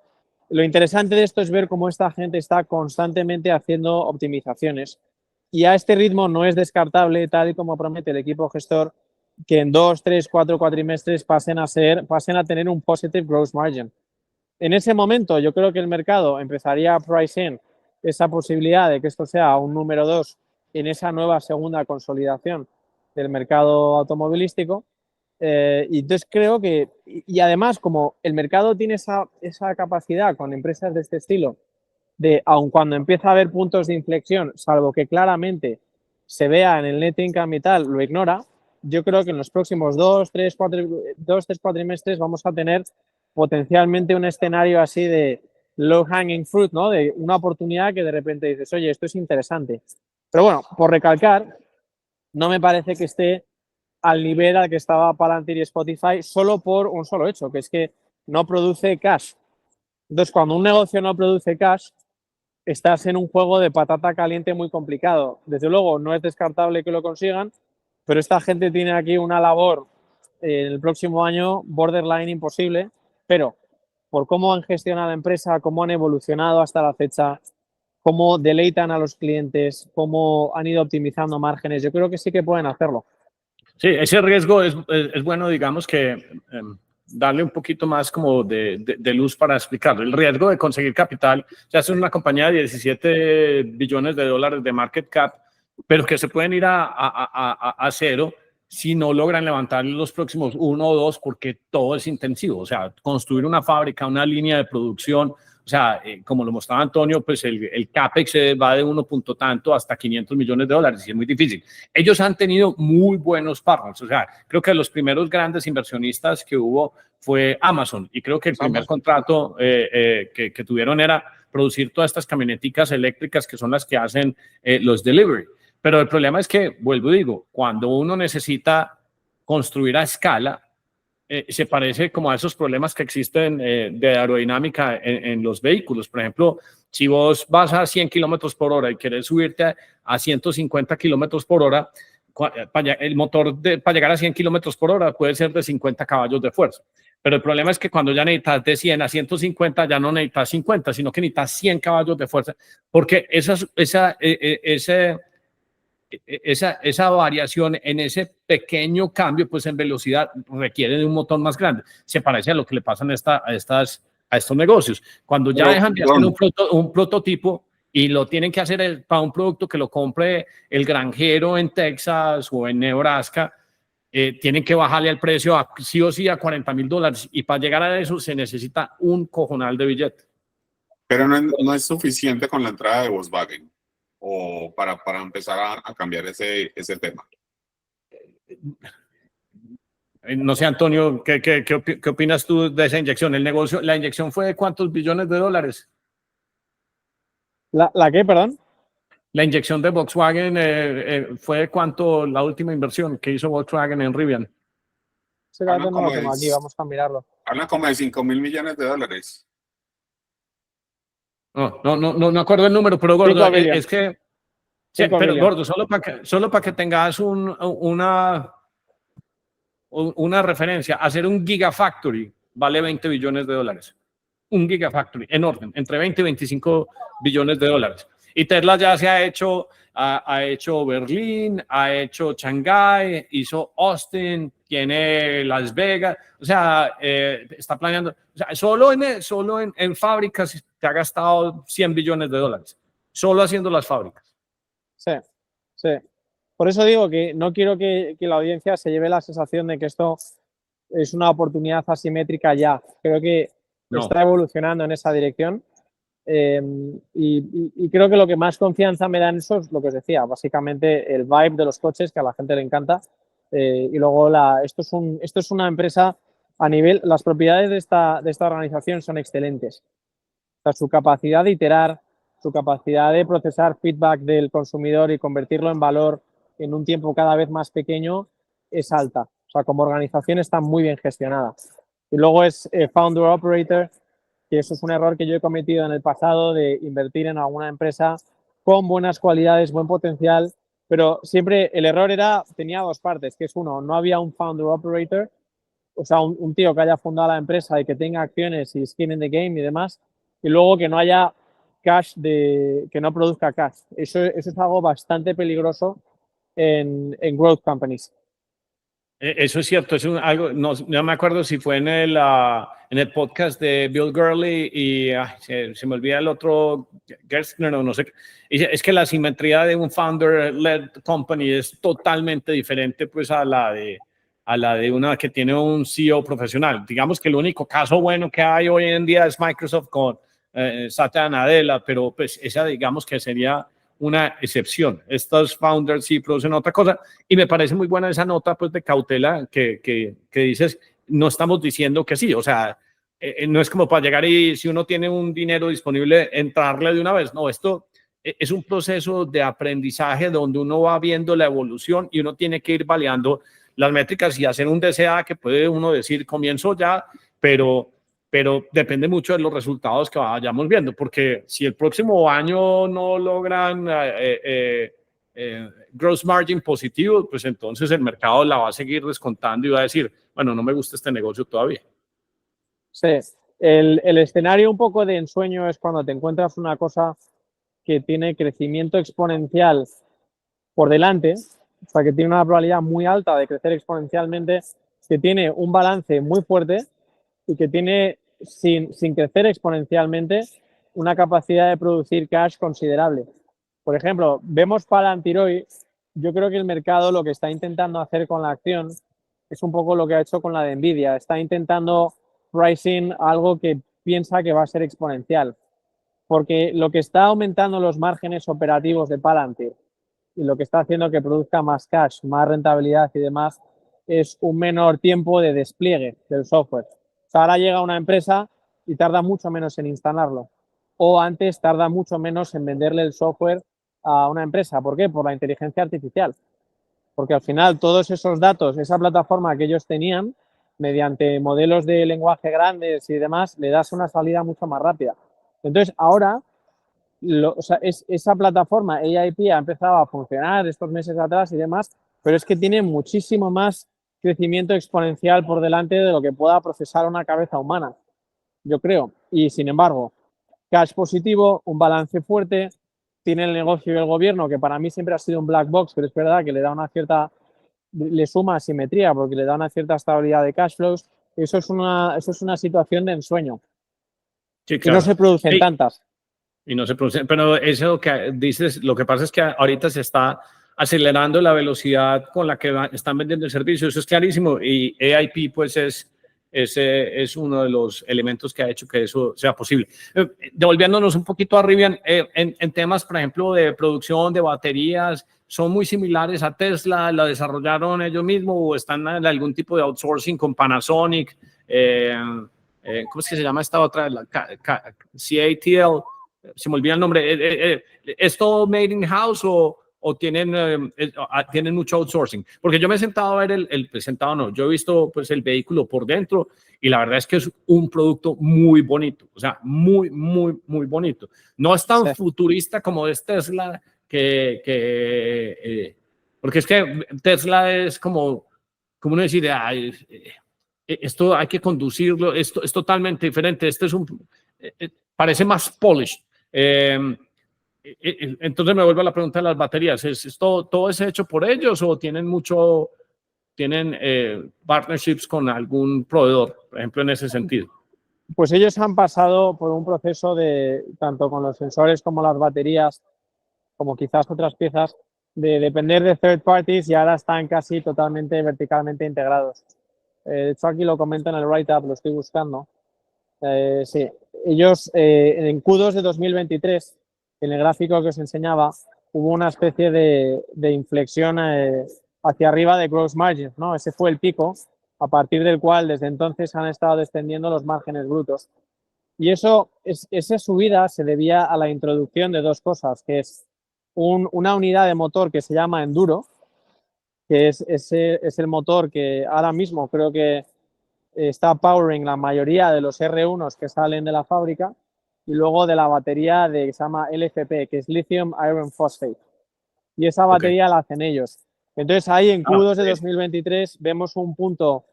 Lo interesante de esto es ver cómo esta gente está constantemente haciendo optimizaciones y a este ritmo no es descartable, tal y como promete el equipo gestor, que en 2, 3, 4 cuatrimestres pasen a tener un positive gross margin. En ese momento yo creo que el mercado empezaría a price in esa posibilidad de que esto sea un número 2 en esa nueva segunda consolidación del mercado automovilístico. Y entonces creo que, y además como el mercado tiene esa capacidad con empresas de este estilo, de aun cuando empieza a haber puntos de inflexión, salvo que claramente se vea en el net income y tal, lo ignora, yo creo que en los próximos 2, 3 cuatrimestres vamos a tener potencialmente un escenario así de low hanging fruit, ¿no? De una oportunidad que de repente dices, oye, esto es interesante. Pero bueno, por recalcar, no me parece que esté al nivel al que estaba Palantir y Spotify solo por un solo hecho, que es que no produce cash. Entonces, cuando un negocio no produce cash, estás en un juego de patata caliente muy complicado. Desde luego, no es descartable que lo consigan, pero esta gente tiene aquí una labor en el próximo año borderline imposible, pero por cómo han gestionado la empresa, cómo han evolucionado hasta la fecha, cómo deleitan a los clientes, cómo han ido optimizando márgenes, yo creo que sí que pueden hacerlo. Sí, ese riesgo es bueno, digamos que darle un poquito más como de luz para explicarlo. El riesgo de conseguir capital, ya es una compañía de 17 billones de dólares de market cap, pero que se pueden ir a cero si no logran levantar los próximos 1 o 2, porque todo es intensivo. O sea, construir una fábrica, una línea de producción, o sea, como lo mostraba Antonio, pues el CAPEX va de 1 punto tanto hasta 500 millones de dólares y es muy difícil. Ellos han tenido muy buenos partners, o sea, creo que los primeros grandes inversionistas que hubo fue Amazon y creo que el primer contrato que tuvieron era producir todas estas camioneticas eléctricas que son las que hacen los delivery. Pero el problema es que, vuelvo y digo, cuando uno necesita construir a escala, se parece como a esos problemas que existen de aerodinámica en los vehículos. Por ejemplo, si vos vas a 100 kilómetros por hora y quieres subirte a 150 kilómetros por hora, el motor para llegar a 100 kilómetros por hora puede ser de 50 caballos de fuerza. Pero el problema es que cuando ya necesitas de 100 a 150, ya no necesitas 50, sino que necesitas 100 caballos de fuerza, porque esa variación en ese pequeño cambio, pues en velocidad requiere de un motor más grande. Se parece a lo que le pasan a estos negocios. Cuando ya dejan de hacer un prototipo y lo tienen que hacer para un producto que lo compre el granjero en Texas o en Nebraska, tienen que bajarle el precio sí o sí a $40,000 y para llegar a eso se necesita un cojonal de billete. Pero no es suficiente con la entrada de Volkswagen o para empezar a cambiar ese tema. No sé, Antonio, ¿qué opinas tú de esa inyección? La inyección fue de ¿cuántos billones de dólares? ¿La qué, perdón? La inyección de Volkswagen fue de ¿cuánto la última inversión que hizo Volkswagen en Rivian? Ese dato no lo tengo aquí, vamos a mirarlo. Hablan como de $5,000 millones. No acuerdo el número, pero gordo, es que... Sí, pero gordo, solo para que tengas una referencia, hacer un gigafactory vale $20 billones. Un gigafactory enorme, entre 20 y 25 billones de dólares. Y Tesla ya se ha hecho Berlín, ha hecho Shanghái, hizo Austin, tiene Las Vegas, o sea, está planeando, o sea, solo en fábricas te ha gastado $100 billones, solo haciendo las fábricas. Sí. Por eso digo que no quiero que la audiencia se lleve la sensación de que esto es una oportunidad asimétrica ya. Creo que está evolucionando en esa dirección. Y creo que lo que más confianza me da en eso es lo que os decía, básicamente el vibe de los coches que a la gente le encanta. Y luego esto es una empresa a nivel, las propiedades de esta organización son excelentes. O sea, su capacidad de iterar, su capacidad de procesar feedback del consumidor y convertirlo en valor en un tiempo cada vez más pequeño es alta. O sea, como organización está muy bien gestionada. Y luego es founder operator, que eso es un error que yo he cometido en el pasado de invertir en alguna empresa con buenas cualidades, buen potencial Pero siempre el error tenía dos partes, que es uno, no había un founder operator, o sea, un tío que haya fundado la empresa y que tenga acciones y skin in the game y demás, y luego que no haya cash, que no produzca cash. Eso es algo bastante peligroso en growth companies. Eso es cierto, algo, no me acuerdo si fue en el podcast de Bill Gurley y se me olvida el otro, Gerstner, no sé. Es que la simetría de un founder-led company es totalmente diferente pues a la de una que tiene un CEO profesional. Digamos que el único caso bueno que hay hoy en día es Microsoft con Satya Nadella, pero pues esa digamos que sería una excepción. Estos founders sí producen otra cosa y me parece muy buena esa nota pues de cautela que dices, no estamos diciendo que sí, o sea, no es como para llegar y si uno tiene un dinero disponible, entrarle de una vez, no, esto es un proceso de aprendizaje donde uno va viendo la evolución y uno tiene que ir validando las métricas y hacer un DCA que puede uno decir, comienzo ya, pero depende mucho de los resultados que vayamos viendo, porque si el próximo año no logran gross margin positivo, pues entonces el mercado la va a seguir descontando y va a decir, bueno, no me gusta este negocio todavía. Sí, el escenario un poco de ensueño es cuando te encuentras una cosa que tiene crecimiento exponencial por delante, o sea, que tiene una probabilidad muy alta de crecer exponencialmente, que tiene un balance muy fuerte y que tiene, sin crecer exponencialmente, una capacidad de producir cash considerable. Por ejemplo, vemos Palantir hoy, yo creo que el mercado lo que está intentando hacer con la acción es un poco lo que ha hecho con la de Nvidia. Está intentando pricing algo que piensa que va a ser exponencial. Porque lo que está aumentando los márgenes operativos de Palantir y lo que está haciendo que produzca más cash, más rentabilidad y demás, es un menor tiempo de despliegue del software. O sea, ahora llega una empresa y tarda mucho menos en instalarlo. O antes tarda mucho menos en venderle el software a una empresa. ¿Por qué? Por la inteligencia artificial. Porque al final todos esos datos, esa plataforma que ellos tenían, mediante modelos de lenguaje grandes y demás, le das una salida mucho más rápida. Entonces, ahora o sea, esa plataforma AIP ha empezado a funcionar estos meses atrás y demás, pero es que tiene muchísimo más crecimiento exponencial por delante de lo que pueda procesar una cabeza humana, yo creo. Y sin embargo, cash positivo, un balance fuerte, tiene el negocio y el gobierno, que para mí siempre ha sido un black box, pero es verdad que le da una cierta, le suma simetría porque le da una cierta estabilidad de cash flows. Eso es una situación de ensueño. Sí, claro. Y no se producen tantas. Y no se produce, pero eso que dices, lo que pasa es que ahorita se está acelerando la velocidad con la que están vendiendo el servicio, eso es clarísimo, y AIP pues es uno de los elementos que ha hecho que eso sea posible. Devolviéndonos un poquito arriba en temas, por ejemplo, de producción de baterías, ¿son muy similares a Tesla? ¿La desarrollaron ellos mismos o están en algún tipo de outsourcing con Panasonic? ¿Cómo es que se llama esta otra? CATL. Se me olvida el nombre. ¿Es todo made in house o tienen mucho outsourcing? Porque yo me he sentado a ver yo he visto pues el vehículo por dentro y la verdad es que es un producto muy bonito, o sea, muy, muy, muy bonito. No es tan futurista como es Tesla, porque es que Tesla es como uno decir, esto hay que conducirlo, esto es totalmente diferente, parece más polished. Entonces me vuelvo a la pregunta de las baterías. ¿Es todo es hecho por ellos o tienen partnerships con algún proveedor, por ejemplo, en ese sentido? Pues ellos han pasado por un proceso de, tanto con los sensores como las baterías, como quizás otras piezas, de depender de third parties y ahora están casi totalmente verticalmente integrados. De hecho, aquí lo comento en el write-up, lo estoy buscando. Sí, ellos en Q2 de 2023, en el gráfico que os enseñaba, hubo una especie de inflexión hacia arriba de gross margins, ¿no? Ese fue el pico, a partir del cual desde entonces han estado descendiendo los márgenes brutos. Y esa subida se debía a la introducción de dos cosas, que es una unidad de motor que se llama Enduro, que es el motor que ahora mismo creo que está powering la mayoría de los R1s que salen de la fábrica y luego de la batería que se llama LFP, que es Lithium Iron Phosphate. y esa batería la hacen ellos. Entonces ahí en Q2 de sí. 2023 vemos un punto,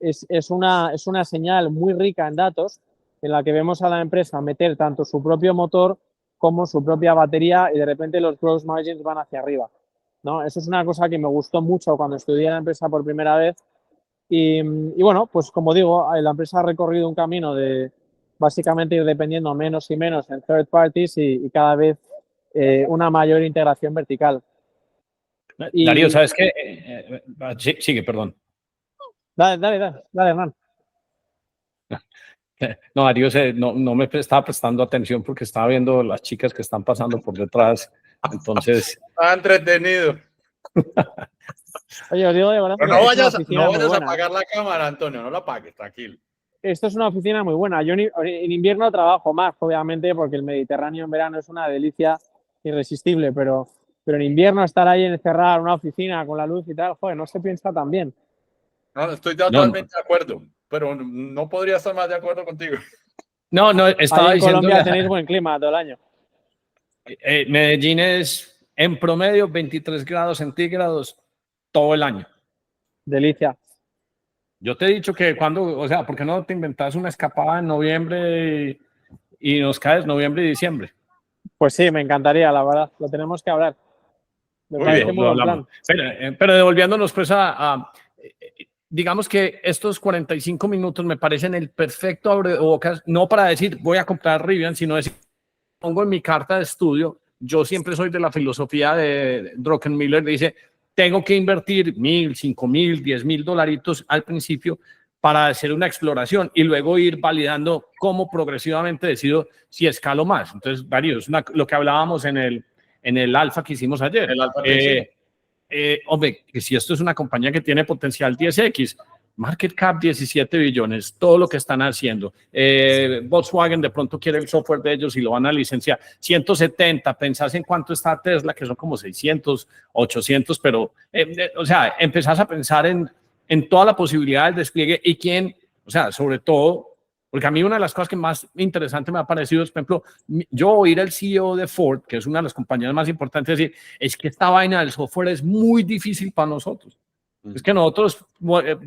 es una señal muy rica en datos en la que vemos a la empresa meter tanto su propio motor como su propia batería y de repente los gross margins van hacia arriba, ¿no? Eso es una cosa que me gustó mucho cuando estudié la empresa por primera vez y bueno, pues como digo, la empresa ha recorrido un camino de básicamente ir dependiendo menos y menos en third parties y cada vez una mayor integración vertical. Y... Darío, ¿sabes qué? Sigue, perdón. Dale, Hernán. No, Darío no me estaba prestando atención porque estaba viendo las chicas que están pasando por detrás. Entonces. Está entretenido. Oye, os digo de verdad. Pero no vayas a apagar la cámara, Antonio, no la apagues, tranquilo. Esto es una oficina muy buena. Yo en invierno trabajo más, obviamente, porque el Mediterráneo en verano es una delicia irresistible, pero en invierno estar ahí encerrado en una oficina con la luz y tal, joder, no se piensa tan bien. No, estoy totalmente de acuerdo, pero no podría estar más de acuerdo contigo. No, estaba ahí en diciendo. Colombia tenéis buen clima todo el año. Medellín es en promedio 23 grados centígrados todo el año. Delicia. Yo te he dicho que o sea, ¿por qué no te inventas una escapada en noviembre y nos caes noviembre y diciembre? Pues sí, me encantaría, la verdad. Lo tenemos que hablar. Me parece muy buen plan. Pero devolviéndonos pues digamos que estos 45 minutos me parecen el perfecto abrebocas, no para decir voy a comprar Rivian, sino decir, pongo en mi carta de estudio, yo siempre soy de la filosofía de Druckenmiller, dice, tengo que invertir $1,000, $5,000, $10,000 al principio para hacer una exploración y luego ir validando cómo progresivamente decido si escalo más. Entonces, Darío, es lo que hablábamos en el alfa que hicimos ayer. El alfa hombre, que si esto es una compañía que tiene potencial 10X, market cap 17 billones, todo lo que están haciendo. Volkswagen de pronto quiere el software de ellos y lo van a licenciar. 170, pensás en cuánto está Tesla, que son como 600, 800, pero, o sea, empezás a pensar en toda la posibilidad del despliegue y quién, o sea, sobre todo, porque a mí una de las cosas que más interesante me ha parecido es, por ejemplo, yo oír al CEO de Ford, que es una de las compañías más importantes, decir, es que esta vaina del software es muy difícil para nosotros. Es que nosotros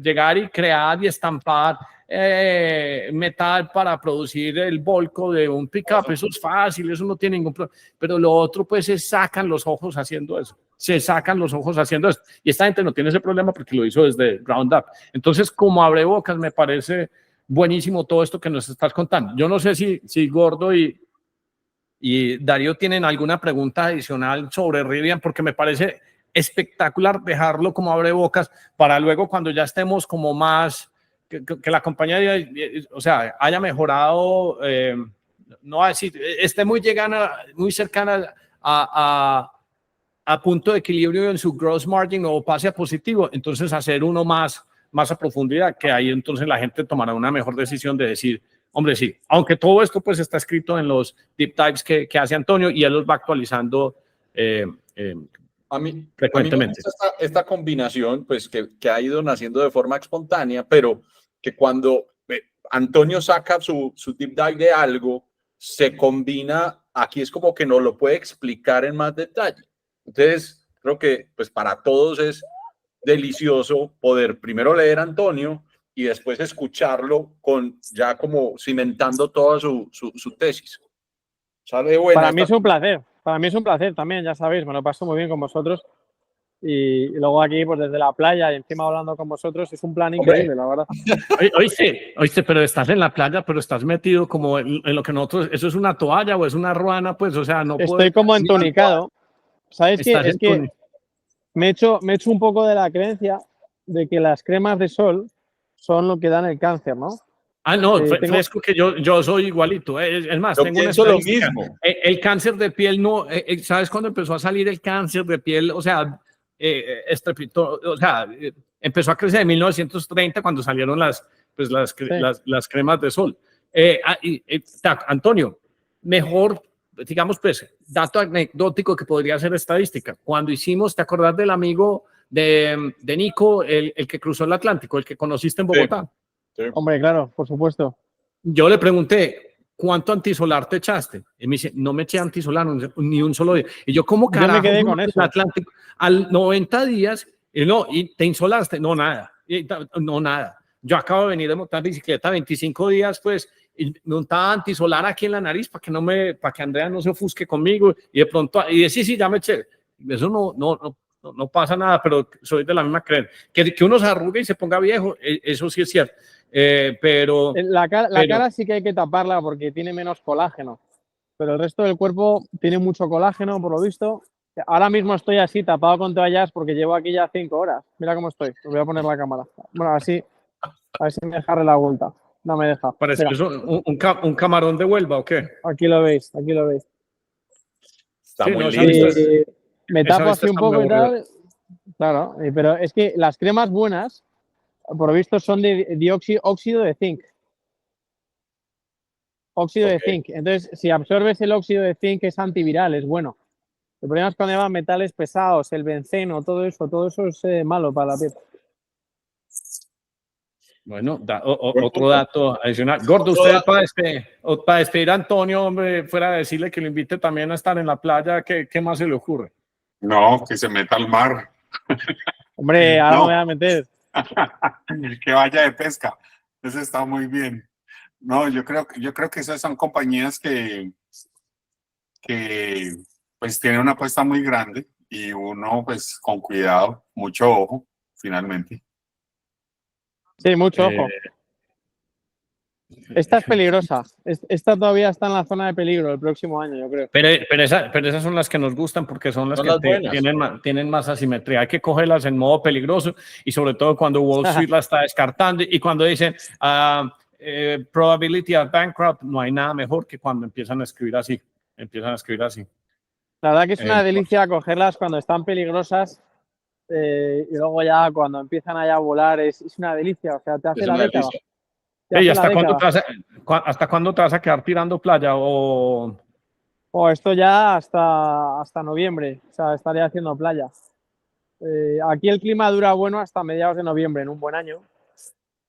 llegar y crear y estampar metal para producir el volco de un pickup, eso es fácil, eso no tiene ningún problema. Pero lo otro, pues, se sacan los ojos haciendo eso. Se sacan los ojos haciendo eso. Y esta gente no tiene ese problema porque lo hizo desde ground up. Entonces, como abrebocas, me parece buenísimo todo esto que nos estás contando. Yo no sé si Gordo y Darío tienen alguna pregunta adicional sobre Rivian, porque me parece espectacular dejarlo como abrebocas para luego cuando ya estemos como más, que la compañía, o sea, haya mejorado, no va a decir, esté muy cercana a punto de equilibrio en su gross margin o pase a positivo, entonces hacer uno más a profundidad, que ahí entonces la gente tomará una mejor decisión de decir, hombre, sí, aunque todo esto pues está escrito en los deep dives que hace Antonio y él los va actualizando a mí frecuentemente. Me gusta esta combinación pues que ha ido naciendo de forma espontánea, pero que cuando Antonio saca su deep dive de algo, se combina, aquí es como que nos lo puede explicar en más detalle. Entonces, creo que pues para todos es delicioso poder primero leer a Antonio y después escucharlo ya como cimentando toda su tesis. Sale buena. Para mí es un placer también, ya sabéis, me lo paso muy bien con vosotros y luego aquí pues desde la playa y encima hablando con vosotros es un plan increíble, la verdad. Oíste, pero estás en la playa, pero estás metido como en lo que nosotros, ¿eso es una toalla o es una ruana? Pues, o sea, no puedo. Estoy como entonicado. ¿Sabes qué? Es que me he hecho un poco de la creencia de que las cremas de sol son lo que dan el cáncer, ¿no? Ah, no, fresco que yo soy igualito. Es más, tengo una estadística. Lo mismo. El cáncer de piel no, ¿sabes cuándo empezó a salir el cáncer de piel? O sea, empezó a crecer en 1930 cuando salieron las cremas de sol. Antonio, mejor, digamos, pues, dato anecdótico que podría ser estadística. Cuando hicimos, ¿te acordás del amigo de Nico, el que cruzó el Atlántico, el que conociste en Bogotá? Sí. Hombre, claro, por supuesto. Yo le pregunté, ¿cuánto antisolar te echaste? Y me dice, no me eché antisolar ni un solo día. Y yo, ¿cómo Yo carajo? me quedé con eso. Atlántico, al 90 días, y te insolaste, no, nada. No, nada. Yo acabo de venir de montar bicicleta 25 días, pues, y montaba antisolar aquí en la nariz para que Andrea no se ofusque conmigo. Y de pronto, sí, ya me eché. Eso no pasa nada, pero soy de la misma creencia. Que uno se arrugue y se ponga viejo, eso sí es cierto. Pero La cara sí que hay que taparla porque tiene menos colágeno, pero el resto del cuerpo tiene mucho colágeno, por lo visto. Ahora mismo estoy así, tapado con toallas porque llevo aquí ya 5 horas. Mira cómo estoy. Os voy a poner la cámara. Bueno, así, a ver si me deja la vuelta. No me deja. Parece Mira, eso, un camarón de Huelva, ¿o qué? aquí lo veis, aquí lo veis. Está Sí, muy no, esa lindo. vista Me esa tapo vista así un está muy poco y aburrida. tal. Claro, pero es que las cremas buenas, por lo visto, son de óxido de zinc. Óxido de Ok. zinc. Entonces, si absorbes el óxido de zinc, es antiviral, es bueno. El problema es cuando llevan metales pesados, el benceno, todo eso es malo para la piel. Bueno, Buen otro punto. dato adicional. Gordo, Otro usted dato. para despedir a Antonio, hombre, fuera de decirle que lo invite también a estar en la playa, ¿qué más se le ocurre? No, que se meta al mar. Hombre, ahora me No, voy a meter. que vaya de pesca. Eso está muy bien. No, yo creo que esas son compañías que pues tienen una apuesta muy grande y uno pues con cuidado, mucho ojo, finalmente. Sí, mucho Eh, ojo. Esta es peligrosa. Esta todavía está en la zona de peligro el próximo año, yo creo. pero esas son las que nos gustan porque son las Son que las buenas. tienen más asimetría. Hay que cogerlas en modo peligroso y sobre todo cuando Wall Street la está descartando y cuando dicen probability of bankrupt, no hay nada mejor que cuando empiezan a escribir así. La verdad que es una Pues, delicia cogerlas cuando están peligrosas y luego ya cuando empiezan allá a volar es una delicia. O sea, te hace Es la una década. delicia. Te hace la ¿hasta cuándo década. hasta cuándo te vas a quedar tirando playa? O esto ya hasta noviembre. O sea, estaré haciendo playa. Aquí el clima dura bueno hasta mediados de noviembre, en un buen año.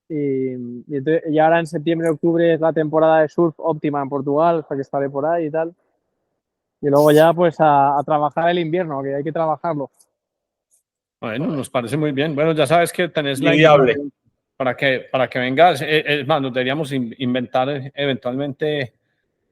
Y ahora en septiembre, octubre es la temporada de surf óptima en Portugal, o sea que estaré por ahí y tal. Y luego ya pues a trabajar el invierno, que hay que trabajarlo. Bueno, nos parece muy bien. Bueno, ya sabes que tenés la Inmediable. invitación para que vengas. Es más, nos deberíamos inventar eventualmente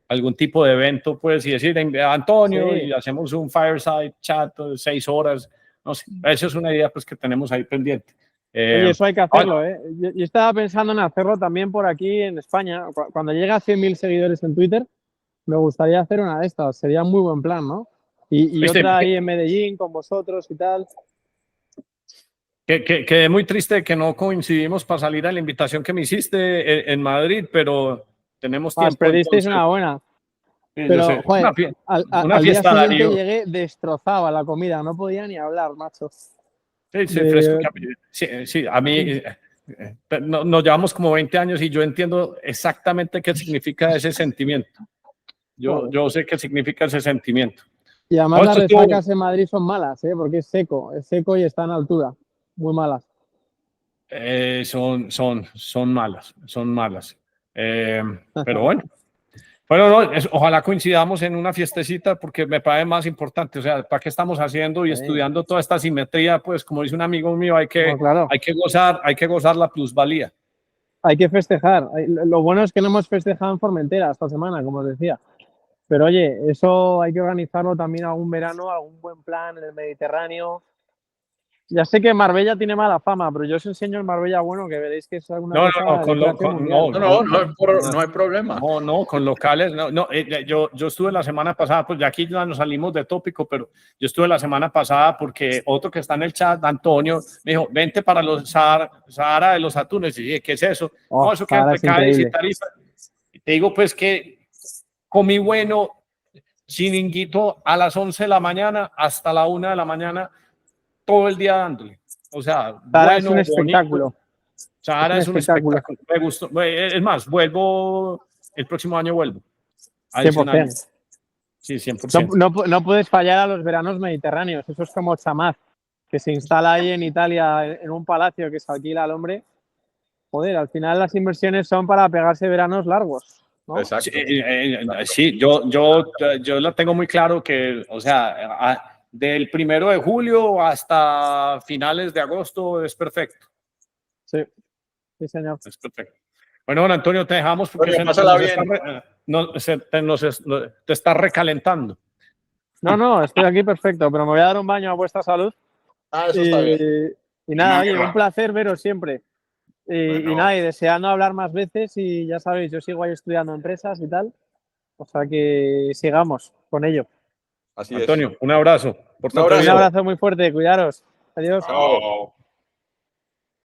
algún tipo de evento, pues, y decir, Antonio, Sí. y hacemos un fireside chat de 6 horas. No sé, esa es una idea pues que tenemos ahí pendiente. Oye, eso hay que Bueno, hacerlo, ¿eh? Yo estaba pensando en hacerlo también por aquí en España. Cuando llegue a 100.000 seguidores en Twitter, me gustaría hacer una de estas. Sería muy buen plan, ¿no? Y viste, otra ahí en Medellín con vosotros y tal. quedé muy triste que no coincidimos para salir a la invitación que me hiciste en Madrid, pero tenemos Os tiempo perdisteis entonces. una buena. Sí, yo Pero, sé. joder, Una al día fiesta, siguiente Darío. llegué destrozado a la comida. No podía ni hablar, macho. Sí, sí, fresco. De- Sí, sí, a mí nos llevamos como 20 años y yo entiendo exactamente qué significa ese sentimiento. joder. Yo sé qué significa ese sentimiento. Y además No, las esto estuvo, resacas en Madrid son malas, ¿eh? Porque es seco y está en altura. Muy malas. son malas, son malas. Pero bueno. Bueno, no, ojalá coincidamos en una fiestecita porque me parece más importante. O sea, ¿para qué estamos haciendo y Sí. estudiando toda esta simetría? Pues como dice un amigo mío, Bueno, claro. hay que gozar la plusvalía. Hay que festejar. Lo bueno es que no hemos festejado en Formentera esta semana, como os decía. Pero oye, eso hay que organizarlo también algún verano, algún buen plan en el Mediterráneo. Ya sé que Marbella tiene mala fama, pero yo os enseño el Marbella bueno, que veréis que es alguna No, no, no, cosa de clase mundial. No hay problema. no, con locales, yo estuve la semana pasada, pues ya aquí ya nos salimos de tópico, pero yo estuve la semana pasada porque otro que está en el chat, Antonio, me dijo, vente para los Sahara de los Atunes, y dije, ¿qué es eso? Oh, No, eso queda Sahara entre es Cádiz y increíble. Tarifa. Y te digo, pues que comí bueno, chiringuito a las 11 de la mañana hasta la 1 de la mañana, todo el día dándole. O sea, Sahara es bueno, un bonito. espectáculo. Es Sahara un es un espectáculo. espectáculo. Me gustó. Es más, vuelvo, el próximo año vuelvo. Adicional. 100%. Sí, No, 100%. no puedes fallar a los veranos mediterráneos. Eso es como Chamaz, que se instala ahí en Italia en un palacio que se alquila al hombre. Joder, al final las inversiones son para pegarse veranos largos. ¿no? Exacto. Sí, yo la tengo muy claro que, o sea, del 1 de julio hasta finales de agosto es perfecto. Sí, sí, señor. Es perfecto. Bueno, don Antonio, te dejamos porque Oye, pásala bien. te está recalentando. No, estoy aquí perfecto, pero me voy a dar un baño a vuestra salud. Ah, eso está bien. Y nada, No, oye, que va. un placer veros siempre. Y Bueno. nada, y deseando hablar más veces y ya sabéis, yo sigo ahí estudiando empresas y tal. O sea que sigamos con ello. Así es. Antonio, un abrazo. Un abrazo. Un abrazo muy fuerte, cuidaros. Adiós. Chao. Chao.